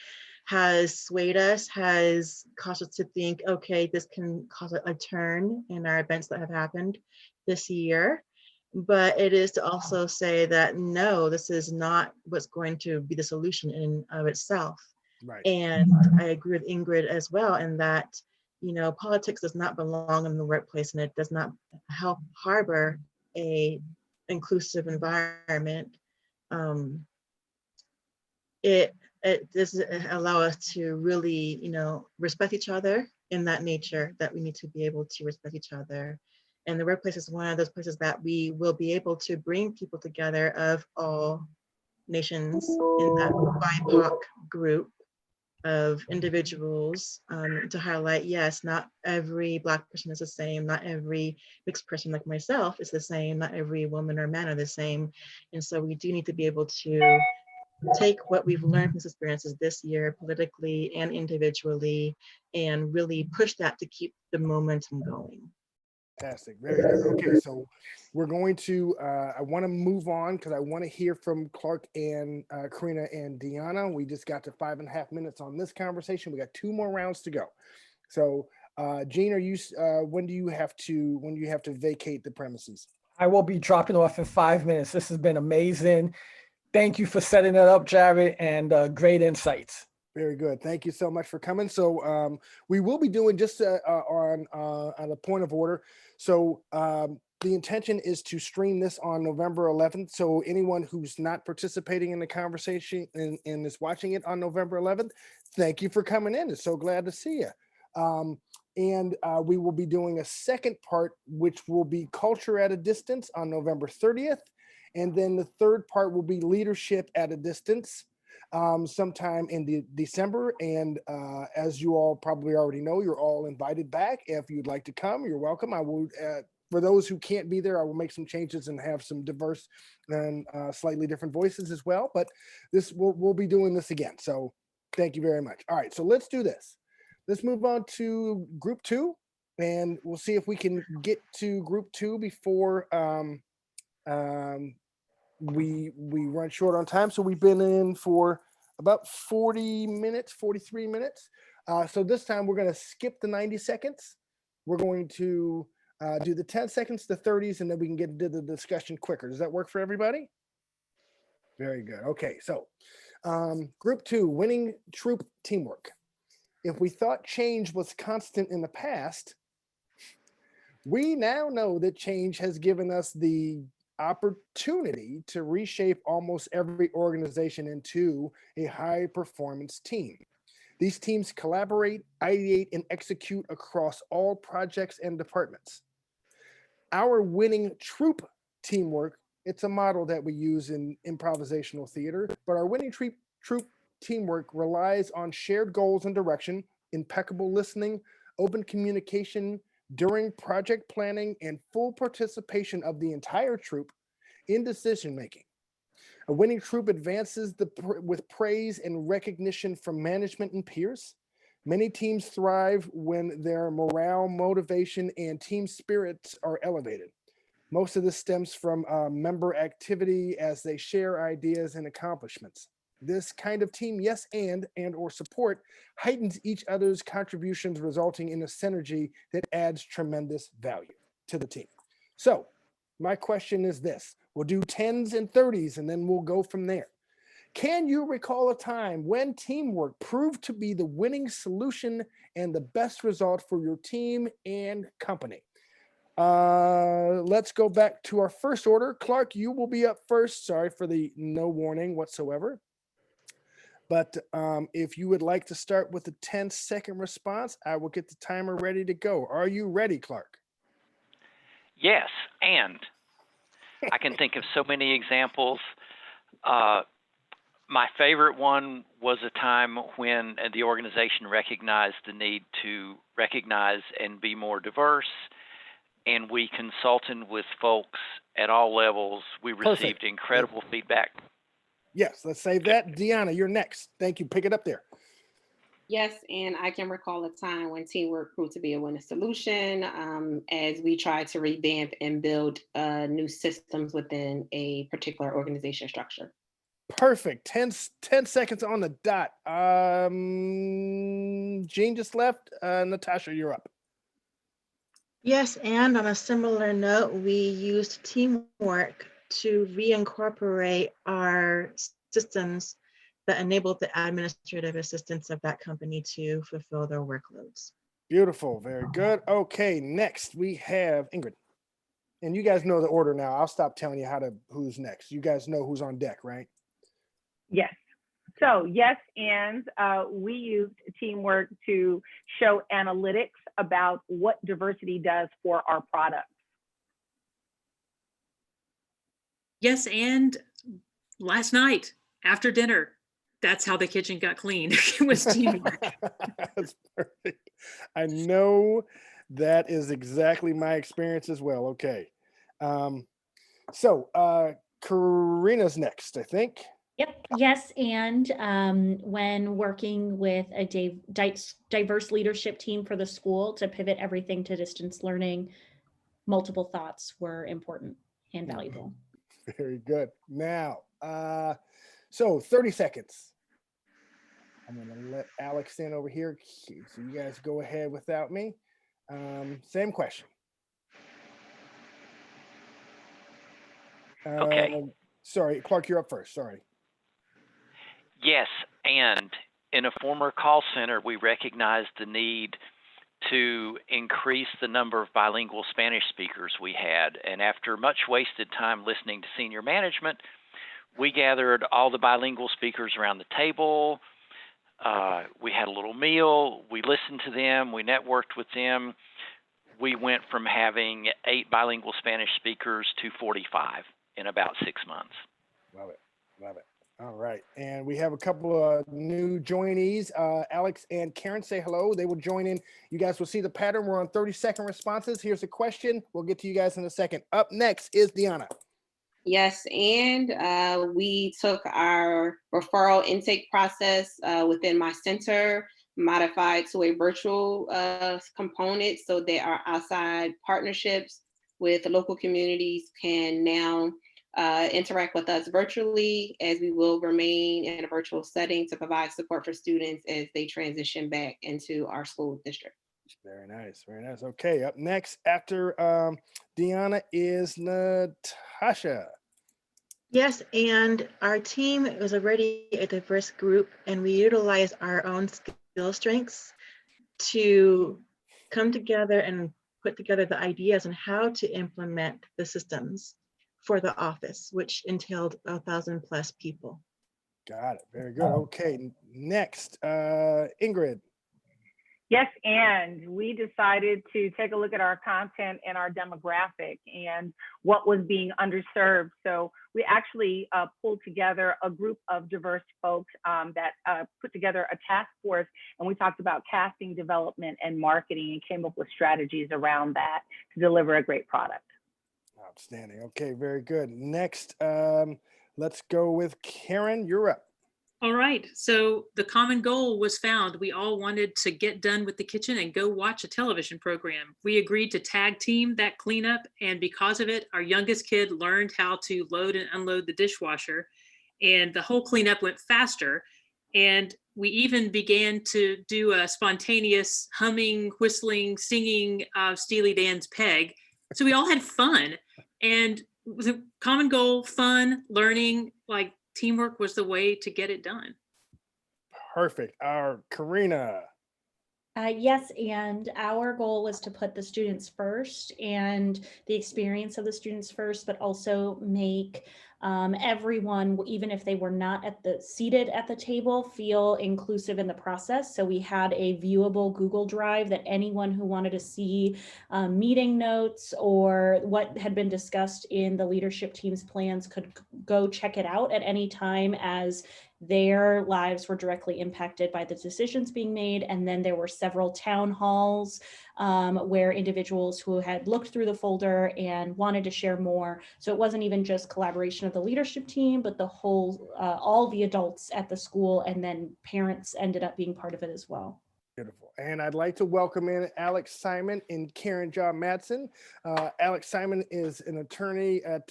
has swayed us, has caused us to think, okay, this can cause a turn in our events that have happened this year. But it is to also say that, no, this is not what's going to be the solution in of itself. Right. And I agree with Ingrid as well in that, politics does not belong in the workplace, and it does not help harbor a inclusive environment. It does allow us to really, respect each other in that nature, that we need to be able to respect each other. And the workplace is one of those places that we will be able to bring people together of all nations in that BIPOC group of individuals, to highlight, yes, not every Black person is the same, not every mixed person like myself is the same, not every woman or man are the same. And so we do need to be able to take what we've learned from these experiences this year, politically and individually, and really push that to keep the momentum going. Fantastic. Very good. Okay, so we're going to, I want to move on because I want to hear from Clark and Karina and Deanna. We just got to 5.5 minutes on this conversation. We got 2 more rounds to go. So Jean, are you, when do you have to vacate the premises? I will be dropping off in 5 minutes. This has been amazing. Thank you for setting it up, Jared, and great insights. Very good. Thank you so much for coming. So we will be doing just on a point of order. So the intention is to stream this on November 11th. So anyone who's not participating in the conversation and is watching it on November 11th, thank you for coming in. It's so glad to see you. And we will be doing a second part, which will be Culture at a Distance on November 30th. And then the third part will be Leadership at a Distance sometime in December. And as you all probably already know, you're all invited back. If you'd like to come, you're welcome. I will, for those who can't be there, I will make some changes and have some diverse and slightly different voices as well. But this we'll be doing this again. So thank you very much. All right, so let's do this. Let's move on to group 2, and we'll see if we can get to group 2 before we run short on time. So we've been in for about 40 minutes, 43 minutes. So this time we're going to skip the 90 seconds. We're going to Do the 10 seconds to 30s, and then we can get into the discussion quicker. Does that work for everybody? Very good. Okay, so group 2, winning troop teamwork. If we thought change was constant in the past, we now know that change has given us the opportunity to reshape almost every organization into a high performance team. These teams collaborate, ideate, and execute across all projects and departments. Our winning troop teamwork, it's a model that we use in improvisational theater, but our winning troop teamwork relies on shared goals and direction, impeccable listening, open communication during project planning, and full participation of the entire troop in decision making. A winning troop advances with praise and recognition from management and peers. Many teams thrive when their morale, motivation, and team spirits are elevated. Most of this stems from member activity as they share ideas and accomplishments. This kind of team yes and or support heightens each other's contributions, resulting in a synergy that adds tremendous value to the team. So my question is this: we'll do 10s and 30s, and then we'll go from there. Can you recall a time when teamwork proved to be the winning solution and the best result for your team and company? Let's go back to our first order. Clark, you will be up first. Sorry for the no warning whatsoever. But if you would like to start with a 10-second response, I will get the timer ready to go. Are you ready, Clark? Yes, and I can think of so many examples. My favorite one was a time when the organization recognized the need to recognize and be more diverse, and we consulted with folks at all levels. We received incredible feedback. Yes, let's save that. Deanna, you're next. Thank you. Pick it up there. Yes, and I can recall a time when teamwork proved to be a winning solution as we tried to revamp and build new systems within a particular organization structure. Perfect. 10 seconds on the dot. Jean just left. Natasha, you're up. Yes, and on a similar note, we used teamwork to reincorporate our systems that enabled the administrative assistants of that company to fulfill their workloads. Beautiful. Very good. Okay, next we have Ingrid. And you guys know the order now. I'll stop telling you who's next. You guys know who's on deck, right? Yes. So yes, and we used teamwork to show analytics about what diversity does for our products. Yes, and last night after dinner, that's how the kitchen got clean. It was teamwork. That's perfect. I know that is exactly my experience as well. Okay. So Karina's next, I think. Yep. Yes. And when working with a diverse leadership team for the school to pivot everything to distance learning, multiple thoughts were important and valuable. Very good. Now, so 30 seconds. I'm going to let Alex in over here. So you guys go ahead without me. Same question. Okay. Sorry, Clark, you're up first. Sorry. Yes, and in a former call center, we recognized the need to increase the number of bilingual Spanish speakers we had. And after much wasted time listening to senior management, we gathered all the bilingual speakers around the table. We had a little meal. We listened to them. We networked with them. We went from having 8 bilingual Spanish speakers to 45 in about 6 months. Love it. Love it. All right. And we have a couple of new joinees. Alex and Karen, say hello. They will join in. You guys will see the pattern. We're on 30-second responses. Here's a question. We'll get to you guys in a second. Up next is Deanna. Yes, and we took our referral intake process within my center, modified to a virtual component so that our outside partnerships with local communities can now interact with us virtually, as we will remain in a virtual setting to provide support for students as they transition back into our school district. Very nice, very nice. Okay, up next after Deanna is Natasha. Yes, and our team was already a diverse group, and we utilized our own skill strengths to come together and put together the ideas on how to implement the systems for the office, which entailed 1,000+ people. Got it. Very good. Okay, next, Ingrid. Yes, and we decided to take a look at our content and our demographic and what was being underserved. So we actually pulled together a group of diverse folks that put together a task force, and we talked about casting, development, and marketing, and came up with strategies around that to deliver a great product. Outstanding. Okay, very good. Next, let's go with Karen. You're up. All right. So the common goal was found. We all wanted to get done with the kitchen and go watch a television program. We agreed to tag team that cleanup. And because of it, our youngest kid learned how to load and unload the dishwasher. And the whole cleanup went faster. And we even began to do a spontaneous humming, whistling, singing of Steely Dan's Peg. So we all had fun. And the common goal, fun, learning, like, teamwork was the way to get it done. Perfect. Our Karina. Yes, and our goal was to put the students first and the experience of the students first, but also make everyone, even if they were not seated at the table, feel inclusive in the process. So we had a viewable Google Drive that anyone who wanted to see meeting notes or what had been discussed in the leadership team's plans could go check it out at any time, as their lives were directly impacted by the decisions being made. And then there were several town halls where individuals who had looked through the folder and wanted to share more. So it wasn't even just collaboration of the leadership team, but the whole, all the adults at the school, and then parents ended up being part of it as well. Beautiful. And I'd like to welcome in Alex Simon and Karen John Madsen. Alex Simon is an attorney at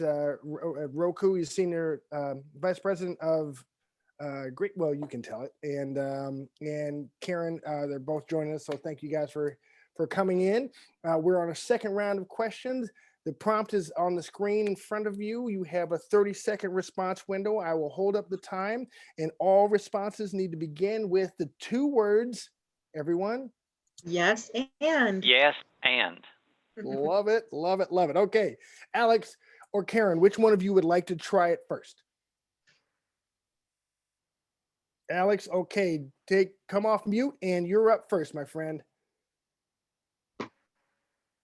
Roku. He's senior vice president of great, well, you can tell it. And Karen, they're both joining us. So thank you guys for coming in. We're on a second round of questions. The prompt is on the screen in front of you. You have a 30-second response window. I will hold up the time, and all responses need to begin with the two words, everyone. Yes, and. Yes, and. Love it, love it, love it. Okay, Alex or Karen, which one of you would like to try it first? Alex, okay, come off mute, and you're up first, my friend.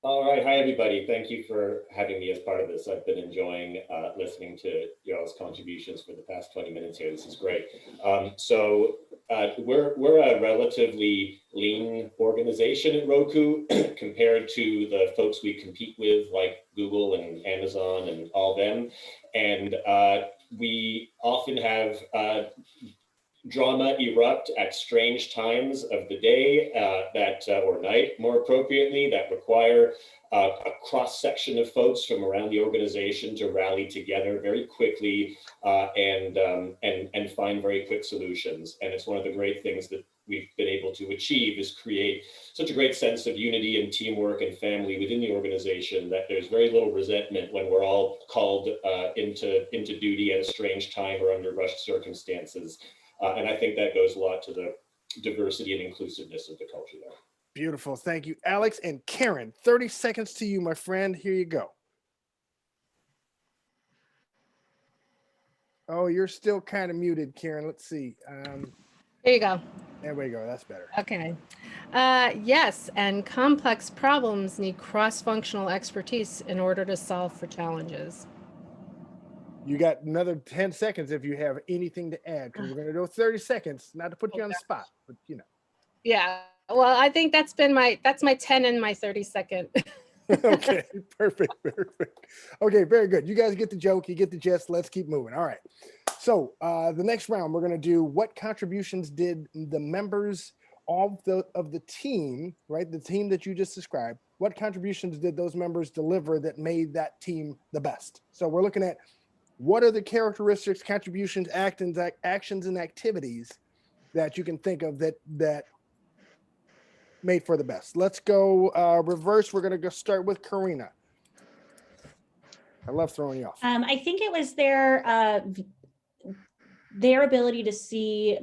All right, hi everybody. Thank you for having me as part of this. I've been enjoying listening to y'all's contributions for the past 20 minutes here. This is great. We're a relatively lean organization at Roku compared to the folks we compete with, like Google and Amazon and all them. And we often have drama erupt at strange times of the day or night, more appropriately, that require a cross-section of folks from around the organization to rally together very quickly and find very quick solutions. And it's one of the great things that we've been able to achieve, is create such a great sense of unity and teamwork and family within the organization that there's very little resentment when we're all called into duty at a strange time or under rushed circumstances. And I think that goes a lot to the diversity and inclusiveness of the culture there. Beautiful. Thank you, Alex. And Karen, 30 seconds to you, my friend. Here you go. Oh, you're still kind of muted, Karen. Let's see. There you go. There we go. That's better. Okay. Yes, and complex problems need cross-functional expertise in order to solve for challenges. You got another 10 seconds if you have anything to add, because we're going to go 30 seconds, not to put you on the spot, but you know. Yeah. Well, I think that's my 10 and my 30-second. Okay, perfect. Okay, very good. You guys get the joke, you get the gist. Let's keep moving. All right. So the next round, we're going to do what contributions did the members of the team, right? The team that you just described, what contributions did those members deliver that made that team the best? So we're looking at what are the characteristics, contributions, actions, and activities that you can think of that made for the best. Let's go reverse. We're going to go start with Karina. I love throwing you off. I think it was their ability to see,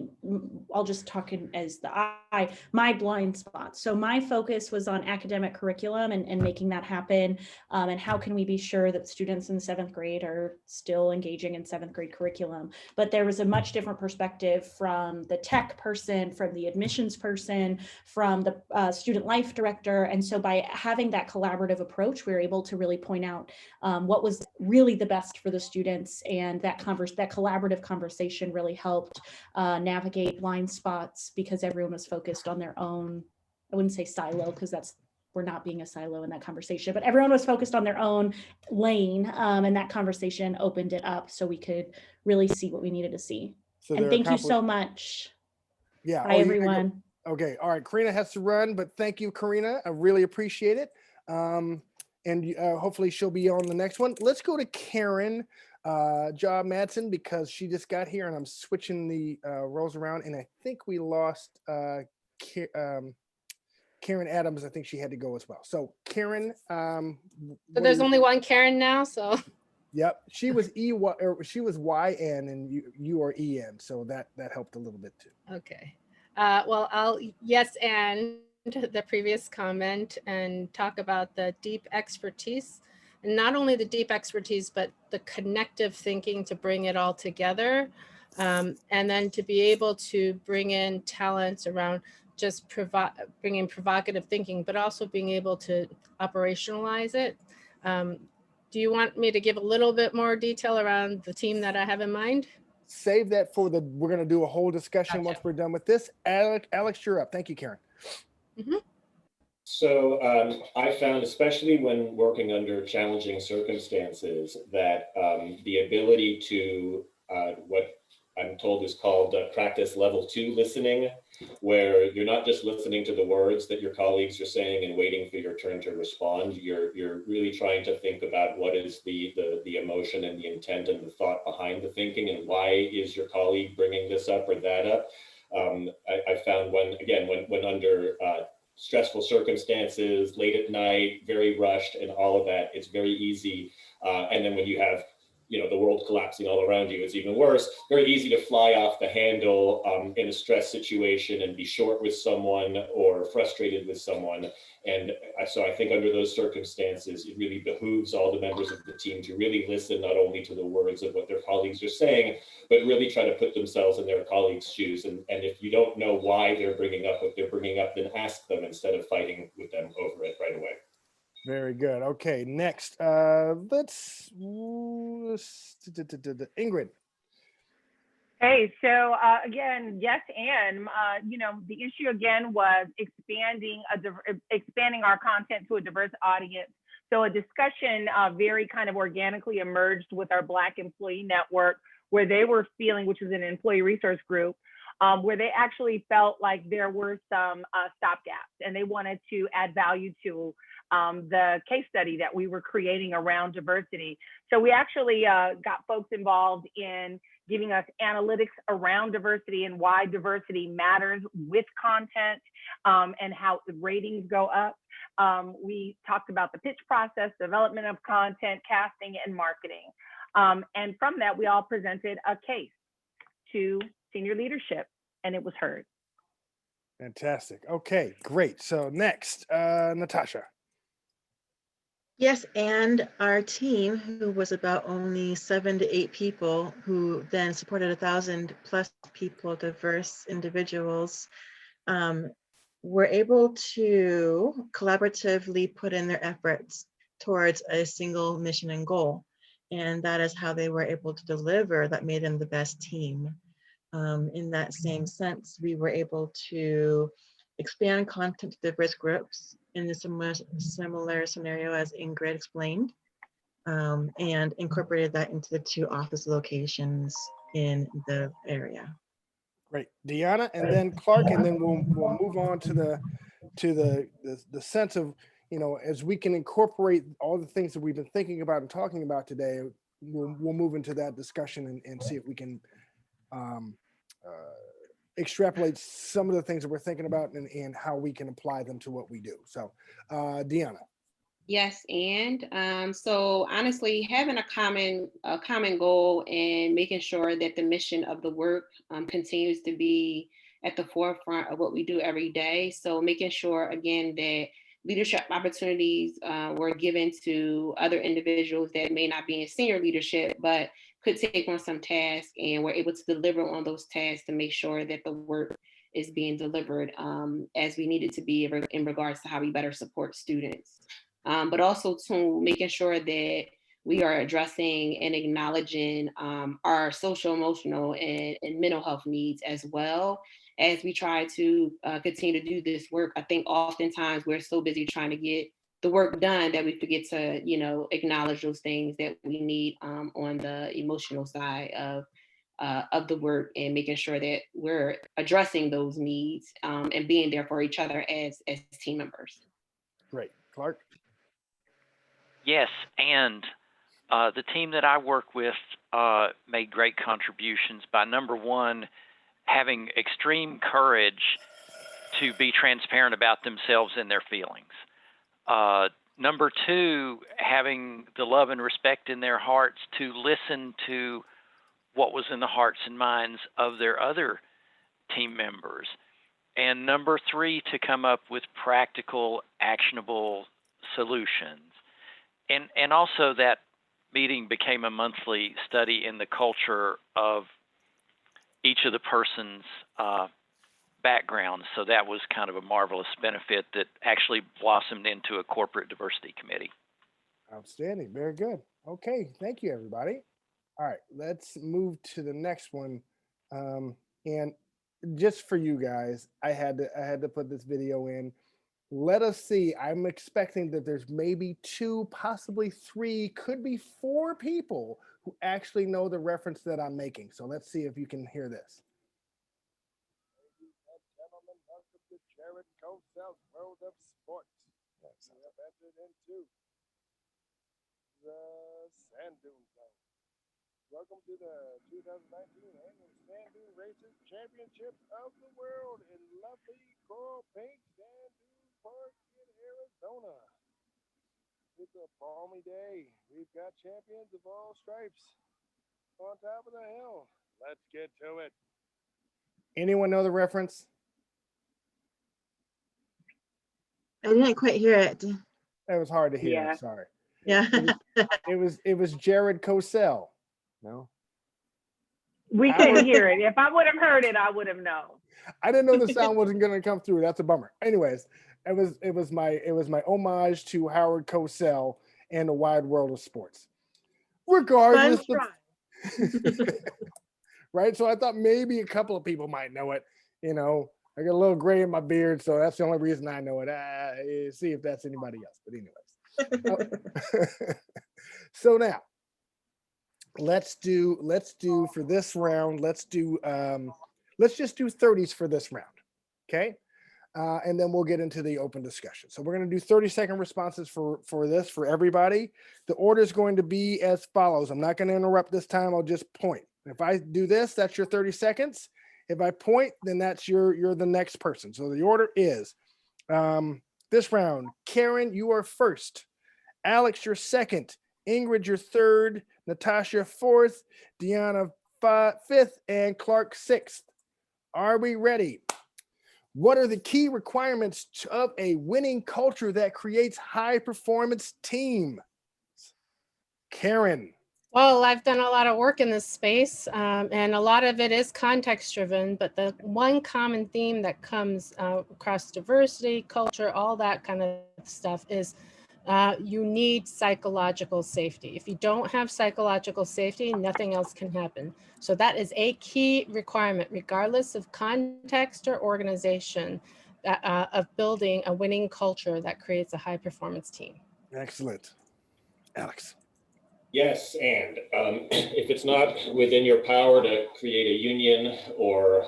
I'll just talk as the eye, my blind spots. So my focus was on academic curriculum and making that happen. And how can we be sure that students in 7th grade are still engaging in 7th grade curriculum? But there was a much different perspective from the tech person, from the admissions person, from the student life director. And so by having that collaborative approach, we were able to really point out what was really the best for the students, and that collaborative conversation really helped navigate blind spots because everyone was focused on their own, I wouldn't say silo because we're not being a silo in that conversation, but everyone was focused on their own lane, and that conversation opened it up so we could really see what we needed to see. So and thank you so much. Yeah. Bye, everyone. Okay. All right. Karina has to run, but thank you, Karina. I really appreciate it. And hopefully she'll be on the next one. Let's go to Karen Job Madsen because she just got here and I'm switching the roles around. And I think we lost Karen Adams. I think she had to go as well. So Karen. So there's only one Karen now, so. Yep, she was she was YN and you are EN, so that helped a little bit too. Okay. Well, I'll yes and the previous comment and talk about the deep expertise, and not only the deep expertise, but the connective thinking to bring it all together. And then to be able to bring in talents around just bringing provocative thinking, but also being able to operationalize it. Do you want me to give a little bit more detail around the team that I have in mind? Save that for we're going to do a whole discussion once we're done with this. Alex, you're up. Thank you, Karen. Mm-hmm. So I found, especially when working under challenging circumstances, that the ability to what I'm told is called practice level 2 listening, where you're not just listening to the words that your colleagues are saying and waiting for your turn to respond. You're really trying to think about what is the emotion and the intent and the thought behind the thinking, and why is your colleague bringing this up or that up. I found when under stressful circumstances, late at night, very rushed, and all of that, it's very easy. And then when you have the world collapsing all around you, it's even worse. Very easy to fly off the handle in a stress situation and be short with someone or frustrated with someone. And so I think under those circumstances, it really behooves all the members of the team to really listen not only to the words of what their colleagues are saying, but really try to put themselves in their colleagues' shoes. And if you don't know why they're bringing up what they're bringing up, then ask them instead of fighting with them over it right away. Very good. Okay, next, let's Ingrid. Hey, so again, yes, and the issue again was expanding our content to a diverse audience. So a discussion very kind of organically emerged with our Black Employee Network, where they were feeling, which is an employee resource group, where they actually felt like there were some stopgaps, and they wanted to add value to the case study that we were creating around diversity. So we actually got folks involved in giving us analytics around diversity and why diversity matters with content, and how the ratings go up. We talked about the pitch process, development of content, casting, and marketing. And from that, we all presented a case to senior leadership, and it was heard. Fantastic. Okay, great. So next, Natasha. Yes, and our team, who was about only 7 to 8 people, who then supported 1,000+ people, diverse individuals, were able to collaboratively put in their efforts towards a single mission and goal. And that is how they were able to deliver that made them the best team. In that same sense, we were able to expand content to diverse groups in a similar scenario as Ingrid explained, and incorporated that into the 2 office locations in the area. Great, Deanna, and then Clark, and then we'll move on to the sense of, as we can incorporate all the things that we've been thinking about and talking about today, we'll move into that discussion and see if we can extrapolate some of the things that we're thinking about and how we can apply them to what we do. So, Deanna. Yes, and so honestly, having a common goal and making sure that the mission of the work continues to be at the forefront of what we do every day. So making sure again that leadership opportunities were given to other individuals that may not be in senior leadership, but could take on some tasks and were able to deliver on those tasks to make sure that the work is being delivered as we need it to be in regards to how we better support students. But also to making sure that we are addressing and acknowledging our social, emotional, and mental health needs as well as we try to continue to do this work. I think oftentimes we're so busy trying to get the work done that we forget to, acknowledge those things that we need on the emotional side of the work and making sure that we're addressing those needs and being there for each other as team members. Great. Clark? Yes, and the team that I work with made great contributions by, number one, having extreme courage to be transparent about themselves and their feelings. Number two, having the love and respect in their hearts to listen to what was in the hearts and minds of their other team members. And number three, to come up with practical, actionable solutions. And also that meeting became a monthly study in the culture of each of the person's backgrounds. So that was kind of a marvelous benefit that actually blossomed into a corporate diversity committee. Outstanding. Very good. Okay. Thank you, everybody. All right. Let's move to the next one. And just for you guys, I had to put this video in. Let us see. I'm expecting that there's maybe 2, possibly 3, could be 4 people who actually know the reference that I'm making. So let's see if you can hear this. Ladies and gentlemen, welcome to Jared Cosell's World of Sports. We have entered into the Sand Dune Zone. Welcome to the 2019 Annual Sand Dune Races Championships of the World in lovely Coral Pink Sand Dune Park in Arizona. It's a balmy day. We've got champions of all stripes on top of the hill. Let's get to it. Anyone know the reference? I didn't quite hear it. That was hard to hear. Yeah. Sorry. Yeah. It was Jared Cosell. No. We couldn't hear it. If I would have heard it, I would have known. I didn't know the sound wasn't going to come through. That's a bummer. Anyways, it was my homage to Howard Cosell and the wide world of sports. Regardless, right? So I thought maybe a couple of people might know it. I got a little gray in my beard, so that's the only reason I know it. See if that's anybody else. But anyways, so now let's do for this round. Let's just do 30s for this round, okay? And then we'll get into the open discussion. So we're going to do 30-second responses for everybody. The order is going to be as follows. I'm not going to interrupt this time. I'll just point. If I do this, that's your 30 seconds. If I point, then that's you're the next person. So the order is this round. Karen, you are first. Alex, you're second. Ingrid, you're third. Natasha, fourth. Deanna, fifth. And Clark, sixth. Are we ready? What are the key requirements of a winning culture that creates high-performance team? Karen. Well, I've done a lot of work in this space, and a lot of it is context-driven, but the one common theme that comes across diversity, culture, all that kind of stuff is you need psychological safety. If you don't have psychological safety, nothing else can happen. So that is a key requirement, regardless of context or organization, of building a winning culture that creates a high-performance team. Excellent. Alex. Yes, and if it's not within your power to create a union or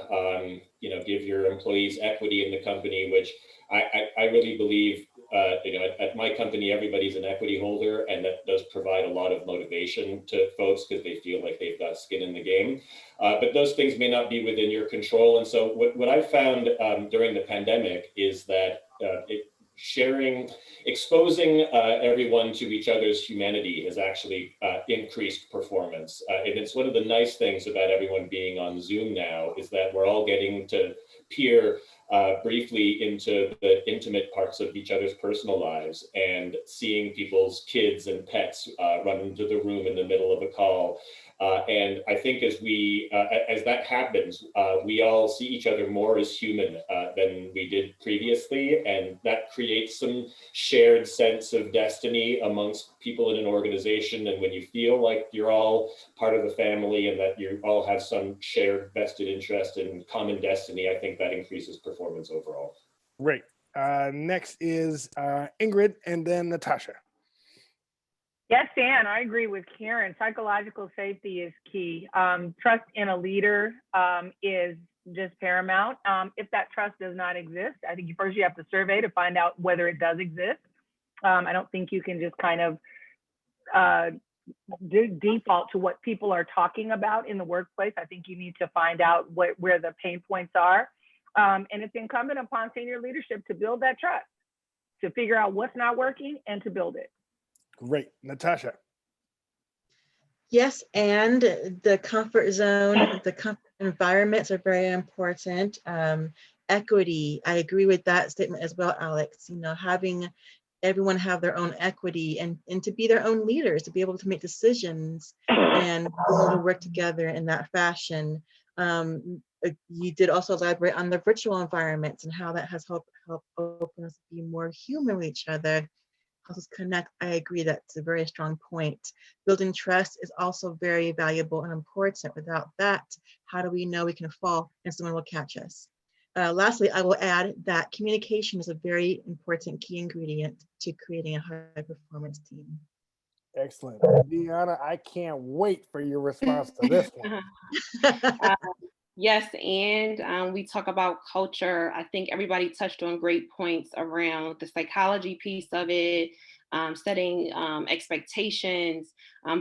give your employees equity in the company, which I really believe at my company, everybody's an equity holder, and that does provide a lot of motivation to folks because they feel like they've got skin in the game. But those things may not be within your control. And so what I've found during the pandemic is that exposing everyone to each other's humanity has actually increased performance. And it's one of the nice things about everyone being on Zoom now is that we're all getting to peer briefly into the intimate parts of each other's personal lives and seeing people's kids and pets run into the room in the middle of a call. And I think as that happens, we all see each other more as human than we did previously. And that creates some shared sense of destiny amongst people in an organization. And when you feel like you're all part of the family and that you all have some shared vested interest and common destiny, I think that increases performance overall. Great. Next is Ingrid and then Natasha. Yes, Dan, I agree with Karen. Psychological safety is key. Trust in a leader is just paramount. If that trust does not exist, I think first you have to survey to find out whether it does exist. I don't think you can just kind of default to what people are talking about in the workplace. I think you need to find out where the pain points are. And it's incumbent upon senior leadership to build that trust, to figure out what's not working and to build it. Great. Natasha. Yes, and the comfort zone, the comfort environments are very important. Equity, I agree with that statement as well, Alex. Having everyone have their own equity and to be their own leaders, to be able to make decisions and be able to work together in that fashion. You did also elaborate on the virtual environments and how that has helped open us to be more human with each other. Helps us connect. I agree, that's a very strong point. Building trust is also very valuable and important. Without that, how do we know we can fall and someone will catch us? Lastly, I will add that communication is a very important key ingredient to creating a high performance team. Excellent. Deanna, I can't wait for your response to this one. Yes, and we talk about culture. I think everybody touched on great points around the psychology piece of it, setting expectations.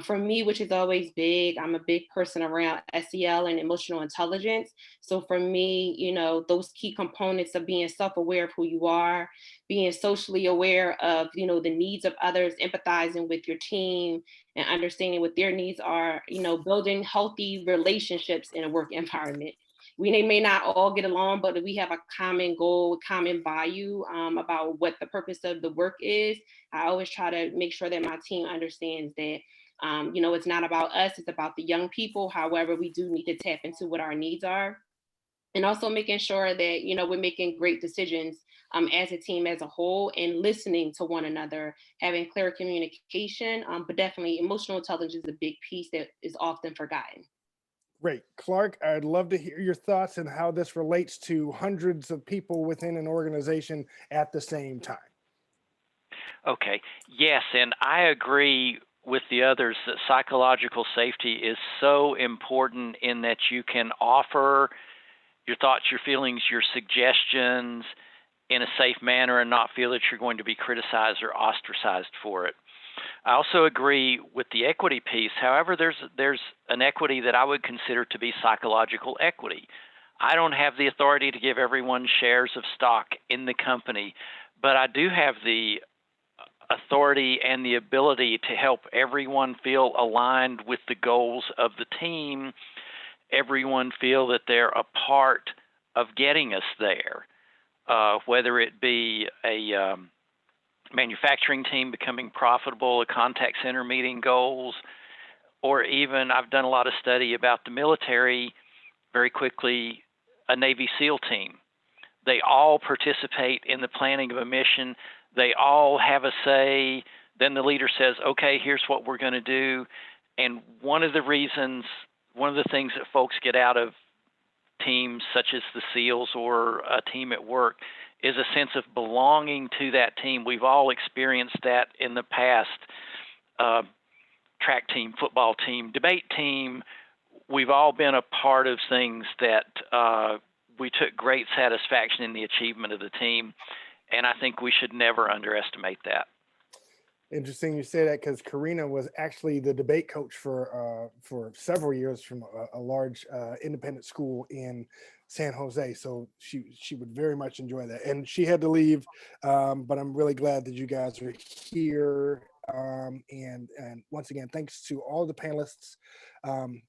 For me, which is always big, I'm a big person around SEL and emotional intelligence. So for me, those key components of being self-aware of who you are, being socially aware of, the needs of others, empathizing with your team and understanding what their needs are, building healthy relationships in a work environment. They may not all get along, but we have a common goal, common value about what the purpose of the work is. I always try to make sure that my team understands that, it's not about us, it's about the young people. However, we do need to tap into what our needs are. And also making sure that, we're making great decisions as a team as a whole and listening to one another, having clear communication, but definitely emotional intelligence is a big piece that is often forgotten. Great. Clark, I'd love to hear your thoughts and how this relates to hundreds of people within an organization at the same time. Okay. Yes, and I agree with the others that psychological safety is so important in that you can offer your thoughts, your feelings, your suggestions in a safe manner and not feel that you're going to be criticized or ostracized for it. I also agree with the equity piece. However, there's an equity that I would consider to be psychological equity. I don't have the authority to give everyone shares of stock in the company, but I do have the authority and the ability to help everyone feel aligned with the goals of the team, everyone feel that they're a part of getting us there, whether it be a manufacturing team becoming profitable, a contact center meeting goals, or even I've done a lot of study about the military, very quickly, a Navy SEAL team. They all participate in the planning of a mission. They all have a say. Then the leader says, okay, here's what we're going to do. And one of the things that folks get out of teams such as the SEALs or a team at work is a sense of belonging to that team. We've all experienced that in the past. Track team, football team, debate team. We've all been a part of things that we took great satisfaction in the achievement of the team. And I think we should never underestimate that. Interesting you say that, because Karina was actually the debate coach for several years from a large independent school in San Jose. So she would very much enjoy that. And she had to leave, but I'm really glad that you guys are here. And once again, thanks to all the panelists.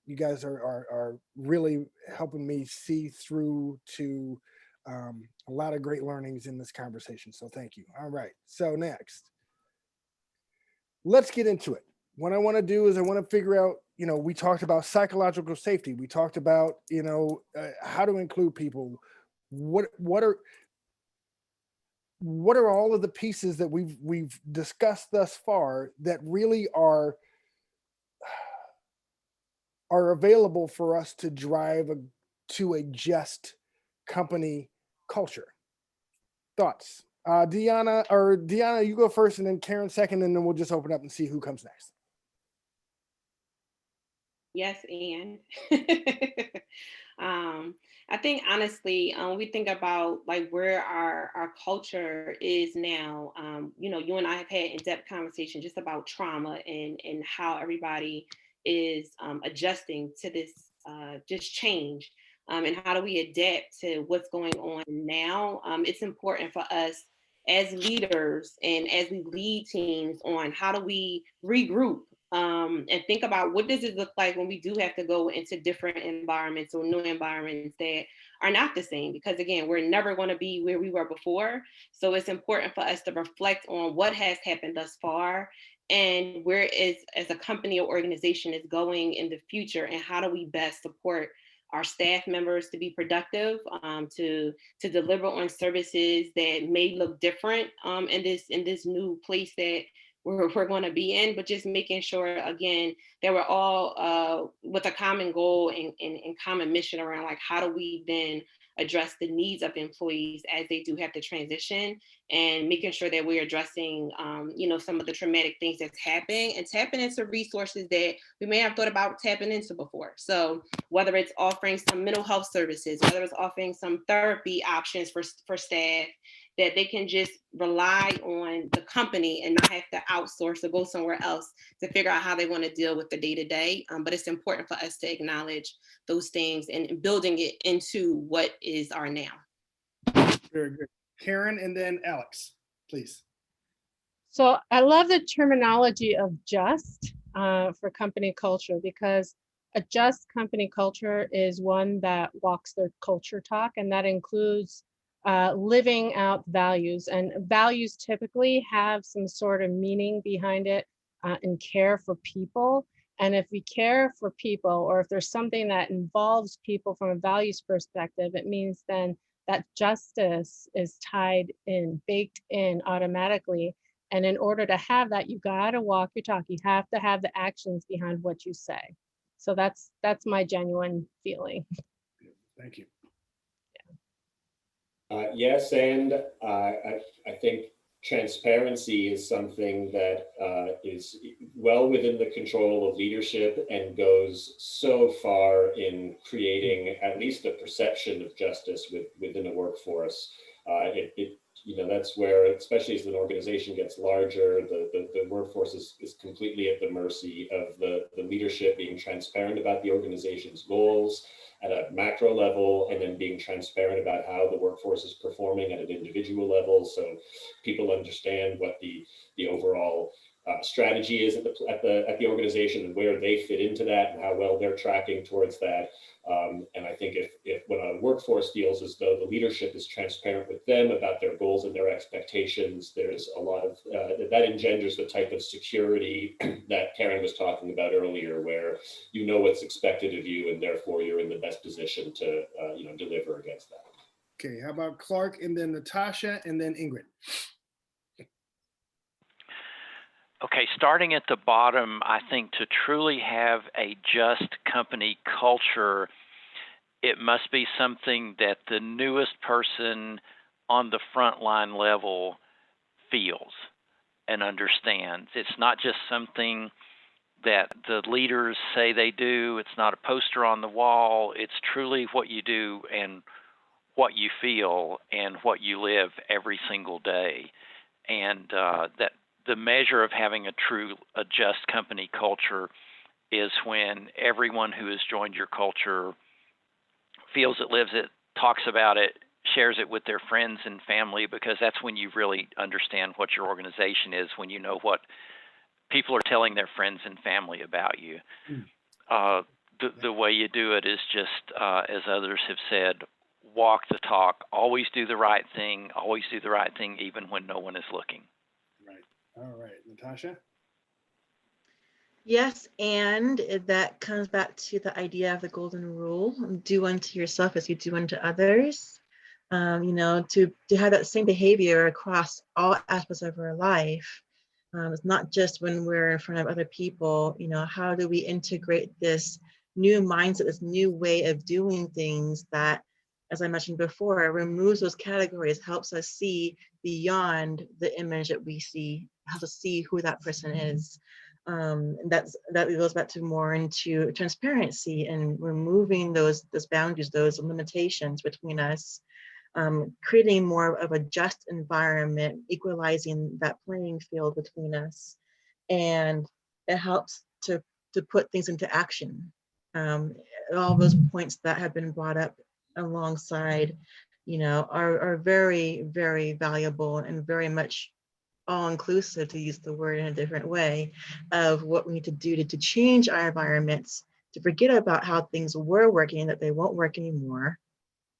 You guys are really helping me see through to a lot of great learnings in this conversation. So thank you. All right. So next, let's get into it. What I want to do is I want to figure out, we talked about psychological safety. We talked about, how to include people. What are all of the pieces that we've discussed thus far that really are available for us to drive to a just company culture? Thoughts? Deanna, you go first, and then Karen second, and then we'll just open up and see who comes next. Yes, and I think honestly, we think about like where our culture is now. You and I have had in-depth conversation just about trauma and how everybody is adjusting to this just change. And how do we adapt to what's going on now? It's important for us as leaders and as we lead teams on how do we regroup and think about what does it look like when we do have to go into different environments or new environments that are not the same, because again, we're never going to be where we were before. So it's important for us to reflect on what has happened thus far and where is as a company or organization is going in the future, and how do we best support our staff members to be productive, to deliver on services that may look different in this new place that we're going to be in, but just making sure again that we're all with a common goal and common mission around like how do we then address the needs of employees as they do have to transition, and making sure that we're addressing some of the traumatic things that's happening and tapping into resources that we may have thought about tapping into before. So whether it's offering some mental health services, whether it's offering some therapy options for staff, that they can just rely on the company and not have to outsource or go somewhere else to figure out how they want to deal with the day-to-day. But it's important for us to acknowledge those things and building it into what is our now. Very good. Karen, and then Alex, please. So I love the terminology of just for company culture, because a just company culture is one that walks their culture talk, and that includes living out values. And values typically have some sort of meaning behind it and care for people. And if we care for people, or if there's something that involves people from a values perspective, it means then that justice is tied in, baked in automatically. And in order to have that, you got to walk your talk. You have to have the actions behind what you say. So that's my genuine feeling. Thank you. Yes, and I think transparency is something that is well within the control of leadership and goes so far in creating at least a perception of justice within a workforce. That's where, especially as an organization gets larger, the workforce is completely at the mercy of the leadership being transparent about the organization's goals at a macro level, and then being transparent about how the workforce is performing at an individual level, so people understand what the overall strategy is at the organization and where they fit into that and how well they're tracking towards that. And I think if when a workforce feels as though the leadership is transparent with them about their goals and their expectations, there's a lot of that engenders the type of security that Karen was talking about earlier, where you know what's expected of you and therefore you're in the best position to deliver against that. Okay, how about Clark, and then Natasha, and then Ingrid? Okay, starting at the bottom, I think to truly have a just company culture, it must be something that the newest person on the frontline level feels and understands. It's not just something that the leaders say they do. It's not a poster on the wall. It's truly what you do and what you feel and what you live every single day. And that the measure of having a just company culture is when everyone who has joined your culture feels it, lives it, talks about it, shares it with their friends and family, because that's when you really understand what your organization is, when you know what people are telling their friends and family about you. The way you do it is just, as others have said, walk the talk, always do the right thing, even when no one is looking. Right. All right. Natasha? Yes, and that comes back to the idea of the golden rule: do unto yourself as you do unto others. You know, to have that same behavior across all aspects of our life. It's not just when we're in front of other people. You know, how do we integrate this new mindset, this new way of doing things that, as I mentioned before, removes those categories, helps us see beyond the image that we see, helps us see who that person is. And that goes back to more into transparency and removing those boundaries, those limitations between us, creating more of a just environment, equalizing that playing field between us. And it helps to put things into action. All those points that have been brought up alongside, you know, are very, very valuable and very much all-inclusive, to use the word in a different way, of what we need to do to change our environments, to forget about how things were working, that they won't work anymore,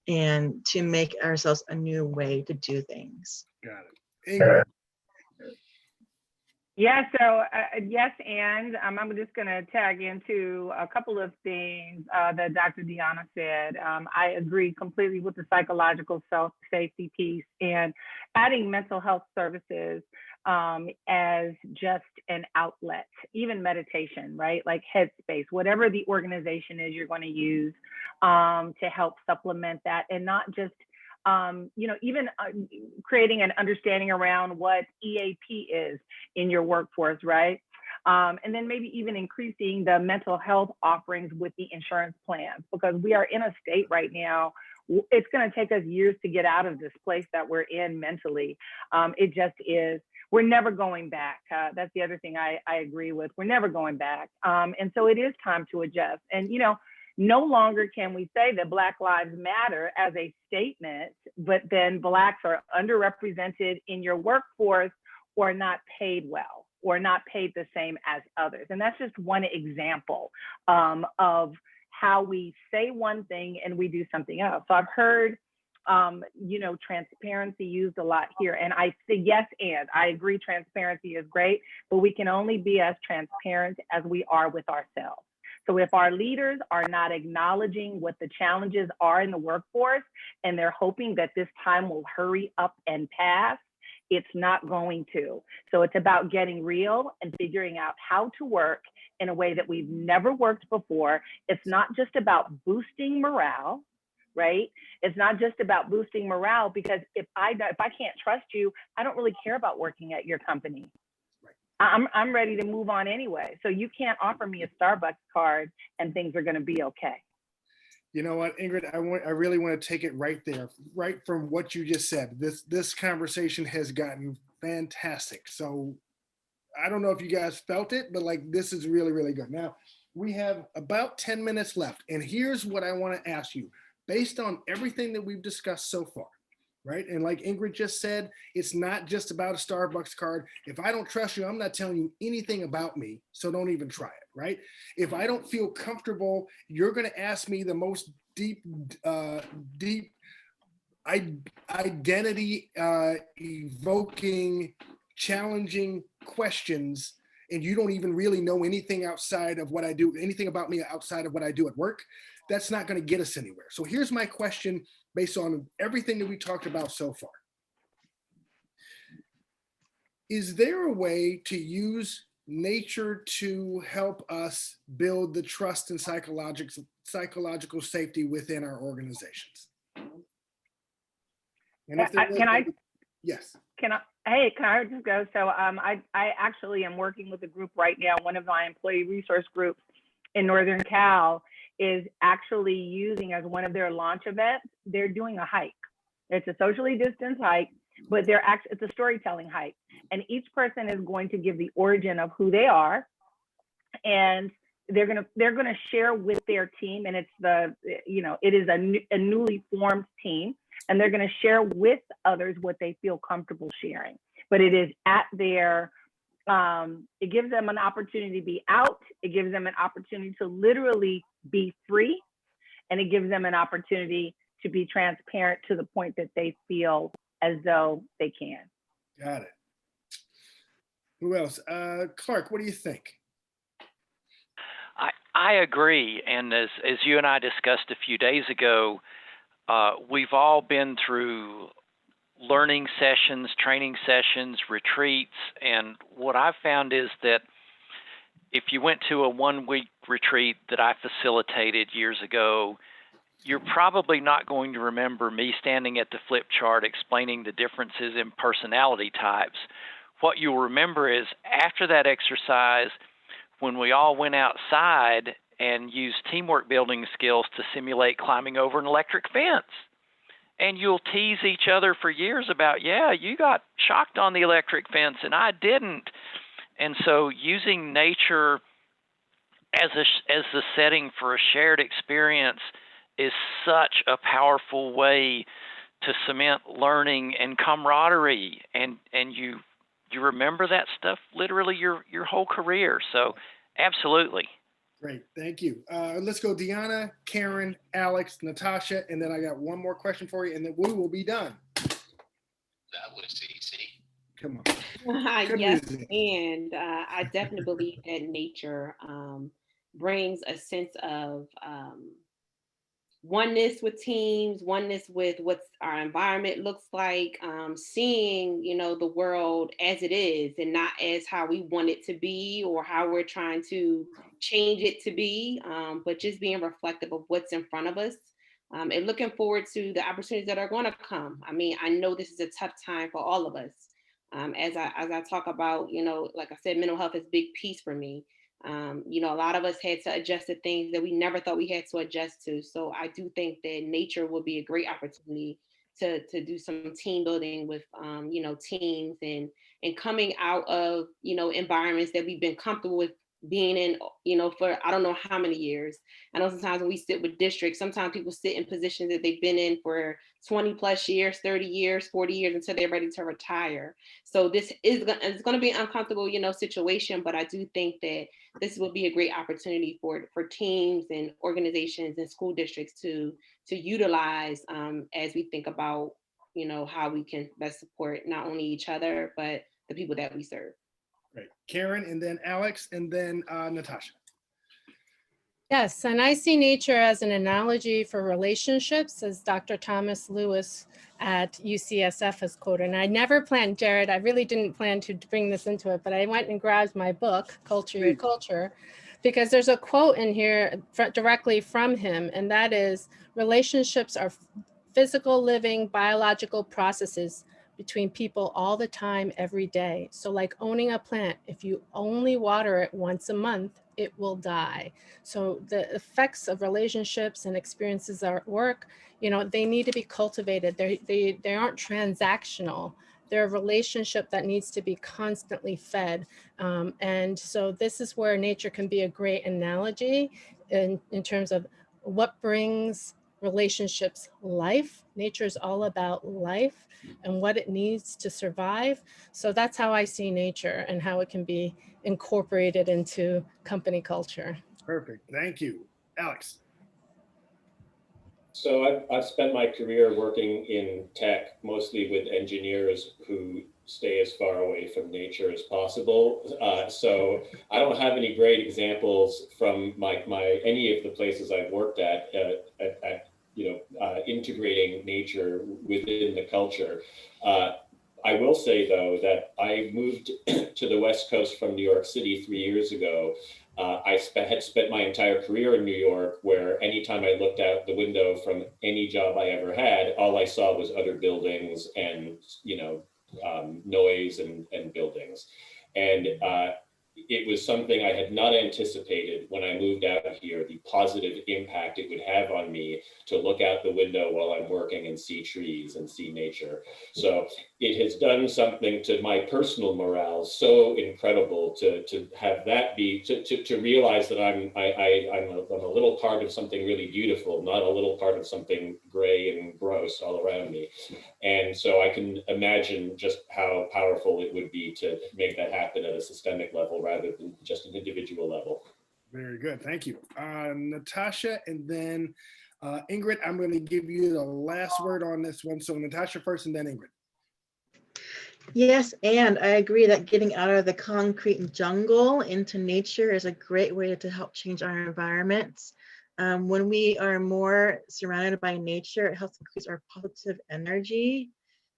and to make ourselves a new way to do things. Got it. Ingrid. Yeah, so yes, and I'm just going to tag into a couple of things that Dr. Deanna said. I agree completely with the psychological safety piece, and adding mental health services as just an outlet, even meditation, right? Like Headspace, whatever the organization is you're going to use to help supplement that, and not just you know, even creating an understanding around what EAP is in your workforce, right? And then maybe even increasing the mental health offerings with the insurance plans, because we are in a state right now, it's going to take us years to get out of this place that we're in mentally. It just is. We're never going back. That's the other thing I agree with. We're never going back. And so it is time to adjust. And, you know, no longer can we say that Black Lives Matter as a statement, but then Blacks are underrepresented in your workforce or not paid well or not paid the same as others. And that's just one example of how we say one thing and we do something else. So I've heard, you know, transparency used a lot here. And I say yes, and I agree transparency is great, but we can only be as transparent as we are with ourselves. So if our leaders are not acknowledging what the challenges are in the workforce and they're hoping that this time will hurry up and pass, it's not going to. So it's about getting real and figuring out how to work in a way that we've never worked before. It's not just about boosting morale, right? It's not just about boosting morale, because if I can't trust you, I don't really care about working at your company. I'm ready to move on anyway. So you can't offer me a Starbucks card and things are going to be okay. You know what, Ingrid, I really want to take it right there, right from what you just said. This conversation has gotten fantastic. So I don't know if you guys felt it, but like, this is really, really good. Now we have about 10 minutes left. And here's what I want to ask you, based on everything that we've discussed so far. Right. And like Ingrid just said, it's not just about a Starbucks card. If I don't trust you, I'm not telling you anything about me. So don't even try it. Right. If I don't feel comfortable, you're going to ask me the most deep identity evoking, challenging questions. And you don't even really know anything outside of what I do, anything about me outside of what I do at work. That's not going to get us anywhere. So here's my question based on everything that we talked about so far. Is there a way to use nature to help us build the trust and psychological safety within our organizations? And if yes. Can I just go? So I actually am working with a group right now, one of my employee resource groups in Northern Cal, is actually using as one of their launch events, they're doing a hike. It's a socially distanced hike, but it's a storytelling hike. And each person is going to give the origin of who they are. And they're gonna share with their team, and it is a newly formed team, and they're gonna share with others what they feel comfortable sharing. But it is at their, it gives them an opportunity to be out. It gives them an opportunity to literally be free, and it gives them an opportunity to be transparent to the point that they feel as though they can. Got it. Who else? Clark, what do you think? I agree. And as you and I discussed a few days ago, we've all been through learning sessions, training sessions, retreats. And what I've found is that if you went to a 1-week retreat that I facilitated years ago, you're probably not going to remember me standing at the flip chart explaining the differences in personality types. What you'll remember is after that exercise, when we all went outside and used teamwork building skills to simulate climbing over an electric fence. And you'll tease each other for years about, yeah, you got shocked on the electric fence and I didn't. And so using nature as the setting for a shared experience is such a powerful way to cement learning and camaraderie. And you remember that stuff literally your whole career. So absolutely. Great, thank you. Let's go Deanna, Karen, Alex, Natasha, and then I got one more question for you, and then we will be done. That was easy. Come on. Yes, and I definitely believe that nature brings a sense of oneness with teams, oneness with what our environment looks like, seeing, the world as it is and not as how we want it to be or how we're trying to change it to be, but just being reflective of what's in front of us, and looking forward to the opportunities that are going to come. I mean, I know this is a tough time for all of us. As I talk about, like I said, mental health is a big piece for me. A lot of us had to adjust to things that we never thought we had to adjust to. So I do think that nature will be a great opportunity to do some team building with, teams and coming out of, environments that we've been comfortable with being in, for I don't know how many years. I know sometimes when we sit with districts, sometimes people sit in positions that they've been in for 20 plus years, 30 years, 40 years until they're ready to retire. So this is it's going to be an uncomfortable, situation, but I do think that this would be a great opportunity for teams and organizations and school districts to utilize as we think about, how we can best support not only each other, but the people that we serve. Great. Karen, and then Alex, and then Natasha. Yes, and I see nature as an analogy for relationships, as Dr. Thomas Lewis at UCSF has quoted. And I never planned, Jared, I really didn't plan to bring this into it, but I went and grabbed my book, Culture Your Culture, because there's a quote in here directly from him, and that is, relationships are physical, living, biological processes between people all the time, every day. So like owning a plant, if you only water it once a month, it will die. So the effects of relationships and experiences at work, they need to be cultivated. They aren't transactional. They're a relationship that needs to be constantly fed. And so this is where nature can be a great analogy in terms of what brings relationships life. Nature is all about life and what it needs to survive. So that's how I see nature and how it can be incorporated into company culture. Perfect. Thank you. Alex. So I've spent my career working in tech, mostly with engineers who stay as far away from nature as possible. So I don't have any great examples from any of the places I've worked at integrating nature within the culture. I will say, though, that I moved to the West Coast from New York City 3 years ago. I had spent my entire career in New York, where anytime I looked out the window from any job I ever had, all I saw was other buildings and, noise and buildings. And it was something I had not anticipated when I moved out here, the positive impact it would have on me to look out the window while I'm working and see trees and see nature. So it has done something to my personal morale so incredible to have that be, to realize that I'm a little part of something really beautiful, not a little part of something gray and gross all around me. And so I can imagine just how powerful it would be to make that happen at a systemic level rather than just an individual level. Very good. Thank you. Natasha, and then Ingrid, I'm going to give you the last word on this one. So Natasha first and then Ingrid. Yes, and I agree that getting out of the concrete jungle into nature is a great way to help change our environments. When we are more surrounded by nature, it helps increase our positive energy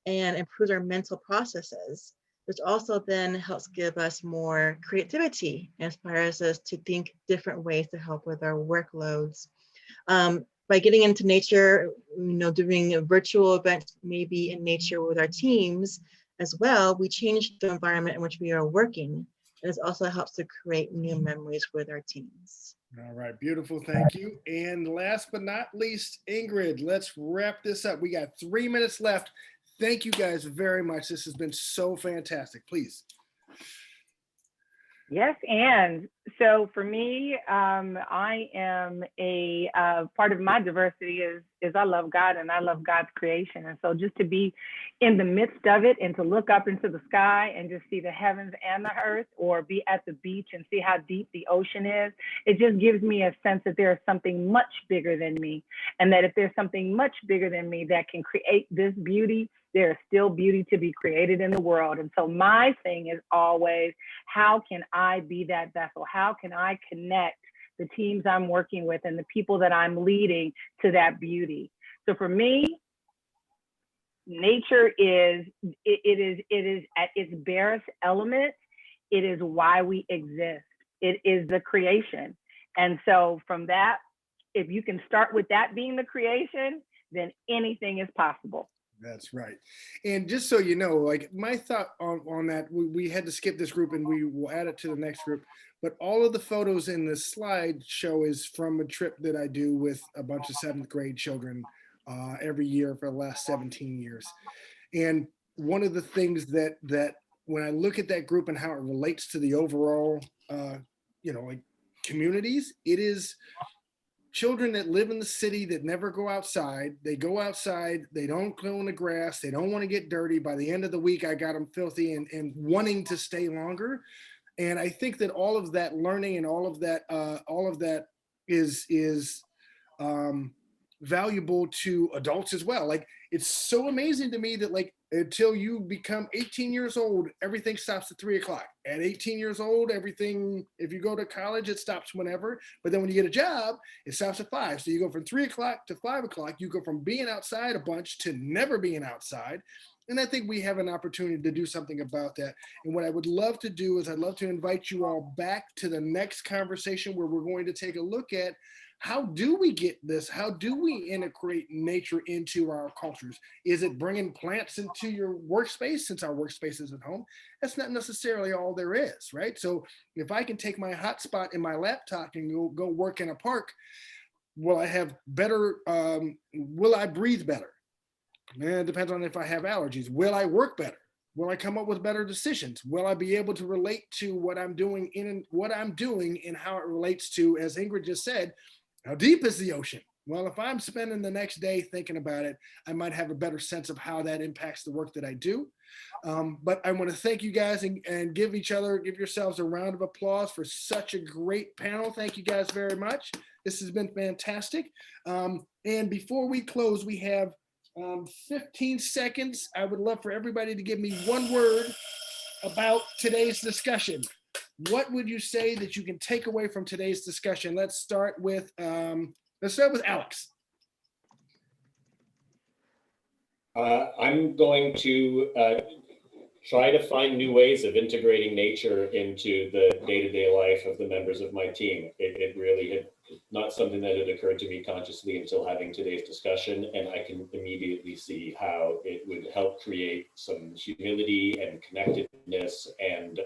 and improves our mental processes, which also then helps give us more creativity and inspires us to think different ways to help with our workloads. By getting into nature, doing virtual events, maybe in nature with our teams as well, we change the environment in which we are working. And it also helps to create new memories with our teams. All right, beautiful, thank you. And last but not least, Ingrid, let's wrap this up. We got 3 minutes left. Thank you guys very much. This has been so fantastic. Please. Yes, and so for me, I am a part of my diversity is I love God and I love God's creation, and so just to be in the midst of it and to look up into the sky and just see the heavens and the earth, or be at the beach and see how deep the ocean is, it just gives me a sense that there is something much bigger than me, and that if there's something much bigger than me that can create this beauty, there is still beauty to be created in the world. And so my thing is always, how can I be that vessel? How can I connect the teams I'm working with and the people that I'm leading to that beauty? So for me, nature is at its barest element. It is why we exist. It is the creation. And so from that, if you can start with that being the creation, then anything is possible. That's right. And just so you know, like my thought on that, we had to skip this group and we will add it to the next group. But all of the photos in this slideshow is from a trip that I do with a bunch of 7th grade children every year for the last 17 years. And one of the things that when I look at that group and how it relates to the overall, like communities, it is children that live in the city that never go outside. They go outside, they don't go in the grass, they don't want to get dirty. By the end of the week, I got them filthy and wanting to stay longer. And I think that all of that learning and all of that is valuable to adults as well. Like, it's so amazing to me that like until you become 18 years old, everything stops at 3 o'clock. At 18 years old, everything, if you go to college, it stops whenever. But then when you get a job, it stops at 5. So you go from 3 o'clock to 5 o'clock. You go from being outside a bunch to never being outside. And I think we have an opportunity to do something about that. And what I would love to do is I'd love to invite you all back to the next conversation where we're going to take a look at how do we get this? How do we integrate nature into our cultures? Is it bringing plants into your workspace, since our workspace is at home? That's not necessarily all there is, right? So if I can take my hotspot in my laptop and go work in a park, will I have better, will I breathe better? It depends on if I have allergies. Will I work better? Will I come up with better decisions? Will I be able to relate to what I'm doing and how it relates to, as Ingrid just said, how deep is the ocean? Well, if I'm spending the next day thinking about it, I might have a better sense of how that impacts the work that I do. But I want to thank you guys and give yourselves a round of applause for such a great panel. Thank you guys very much. This has been fantastic. And before we close, we have 15 seconds. I would love for everybody to give me one word about today's discussion. What would you say that you can take away from today's discussion? Let's start with Alex. I'm going to try to find new ways of integrating nature into the day-to-day life of the members of my team. It really not something that had occurred to me consciously until having today's discussion, and I can immediately see how it would help create some humility and connectedness and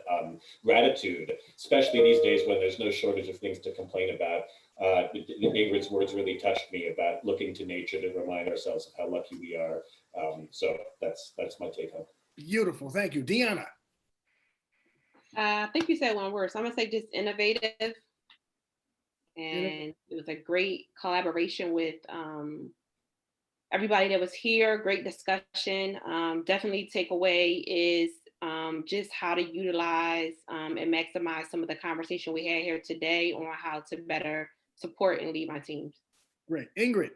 gratitude, especially these days when there's no shortage of things to complain about. Ingrid's words really touched me about looking to nature to remind ourselves of how lucky we are. So that's my take home. Beautiful, thank you. Deanna. I think you said one word, so I'm gonna say just innovative. And it was a great collaboration with everybody that was here, great discussion. Definitely takeaway is just how to utilize and maximize some of the conversation we had here today on how to better support and lead my teams. Great. Ingrid.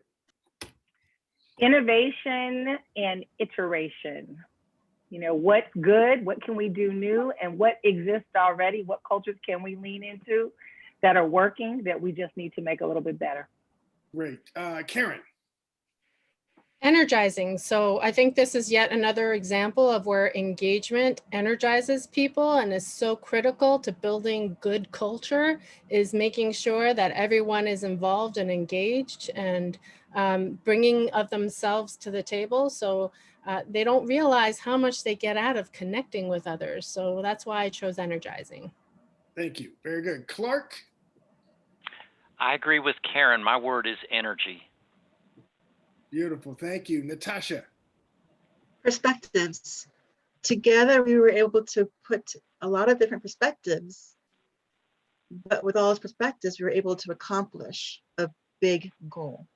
Innovation and iteration. You know, what's good, what can we do new, and what exists already, what cultures can we lean into that are working that we just need to make a little bit better. Great. Karen. Energizing. So I think this is yet another example of where engagement energizes people and is so critical to building good culture, is making sure that everyone is involved and engaged and bringing of themselves to the table. So they don't realize how much they get out of connecting with others. So that's why I chose energizing. Thank you. Very good. Clark. I agree with Karen. My word is energy. Beautiful. Thank you. Natasha. Perspectives. Together, we were able to put a lot of different perspectives, but with all those perspectives, we were able to accomplish a big goal.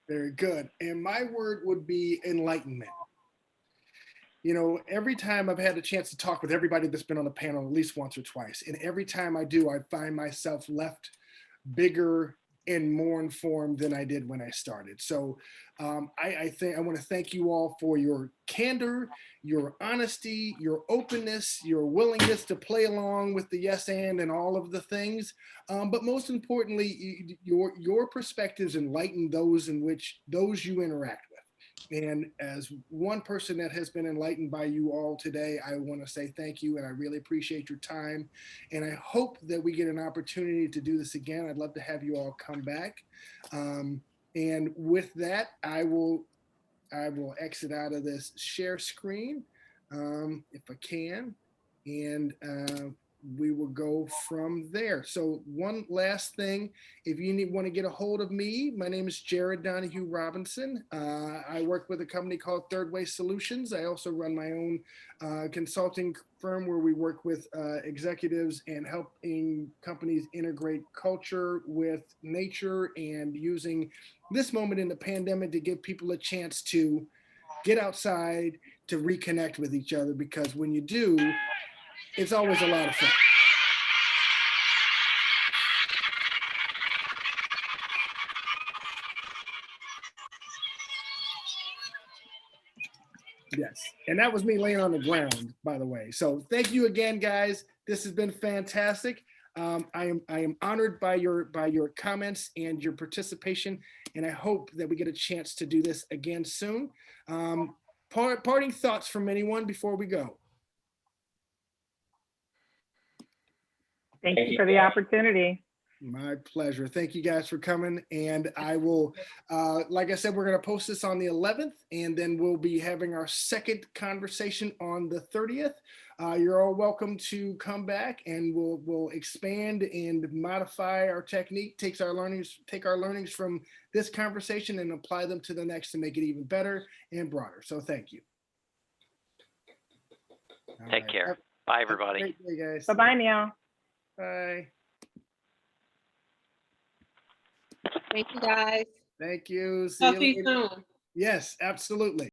Very good. And my word would be enlightenment. You know, every time I've had a chance to talk with everybody that's been on the panel at least once or twice, and every time I do, I find myself left bigger and more informed than I did when I started. So I think I want to thank you all for your candor, your honesty, your openness, your willingness to play along with the yes and all of the things. But most importantly, your perspectives enlighten those you interact with. And as one person that has been enlightened by you all today, I want to say thank you, and I really appreciate your time. And I hope that we get an opportunity to do this again. I'd love to have you all come back. And with that, I will exit out of this share screen if I can, and we will go from there. So one last thing, if you want to get a hold of me, my name is Jared Donahue Robinson. I work with a company called Third Way Solutions. I also run my own consulting firm where we work with executives and helping companies integrate culture with nature and using this moment in the pandemic to give people a chance to get outside, to reconnect with each other, because when you do, it's always a lot of fun. Yes, and that was me laying on the ground, by the way. So thank you again, guys. This has been fantastic. I am honored by your comments and your participation, and I hope that we get a chance to do this again soon. Parting thoughts from anyone before we go? Thank you for the opportunity. My pleasure. Thank you guys for coming. And I will, like I said, we're going to post this on the 11th, and then we'll be having our second conversation on the 30th. You're all welcome to come back, and we'll expand and modify our technique, take our learnings from this conversation and apply them to the next to make it even better and broader. So thank you. Take care. Bye, everybody. Great day, guys. Bye-bye now. Bye. Thank you, guys. Thank you. See Talk to you you later. soon. Yes, absolutely.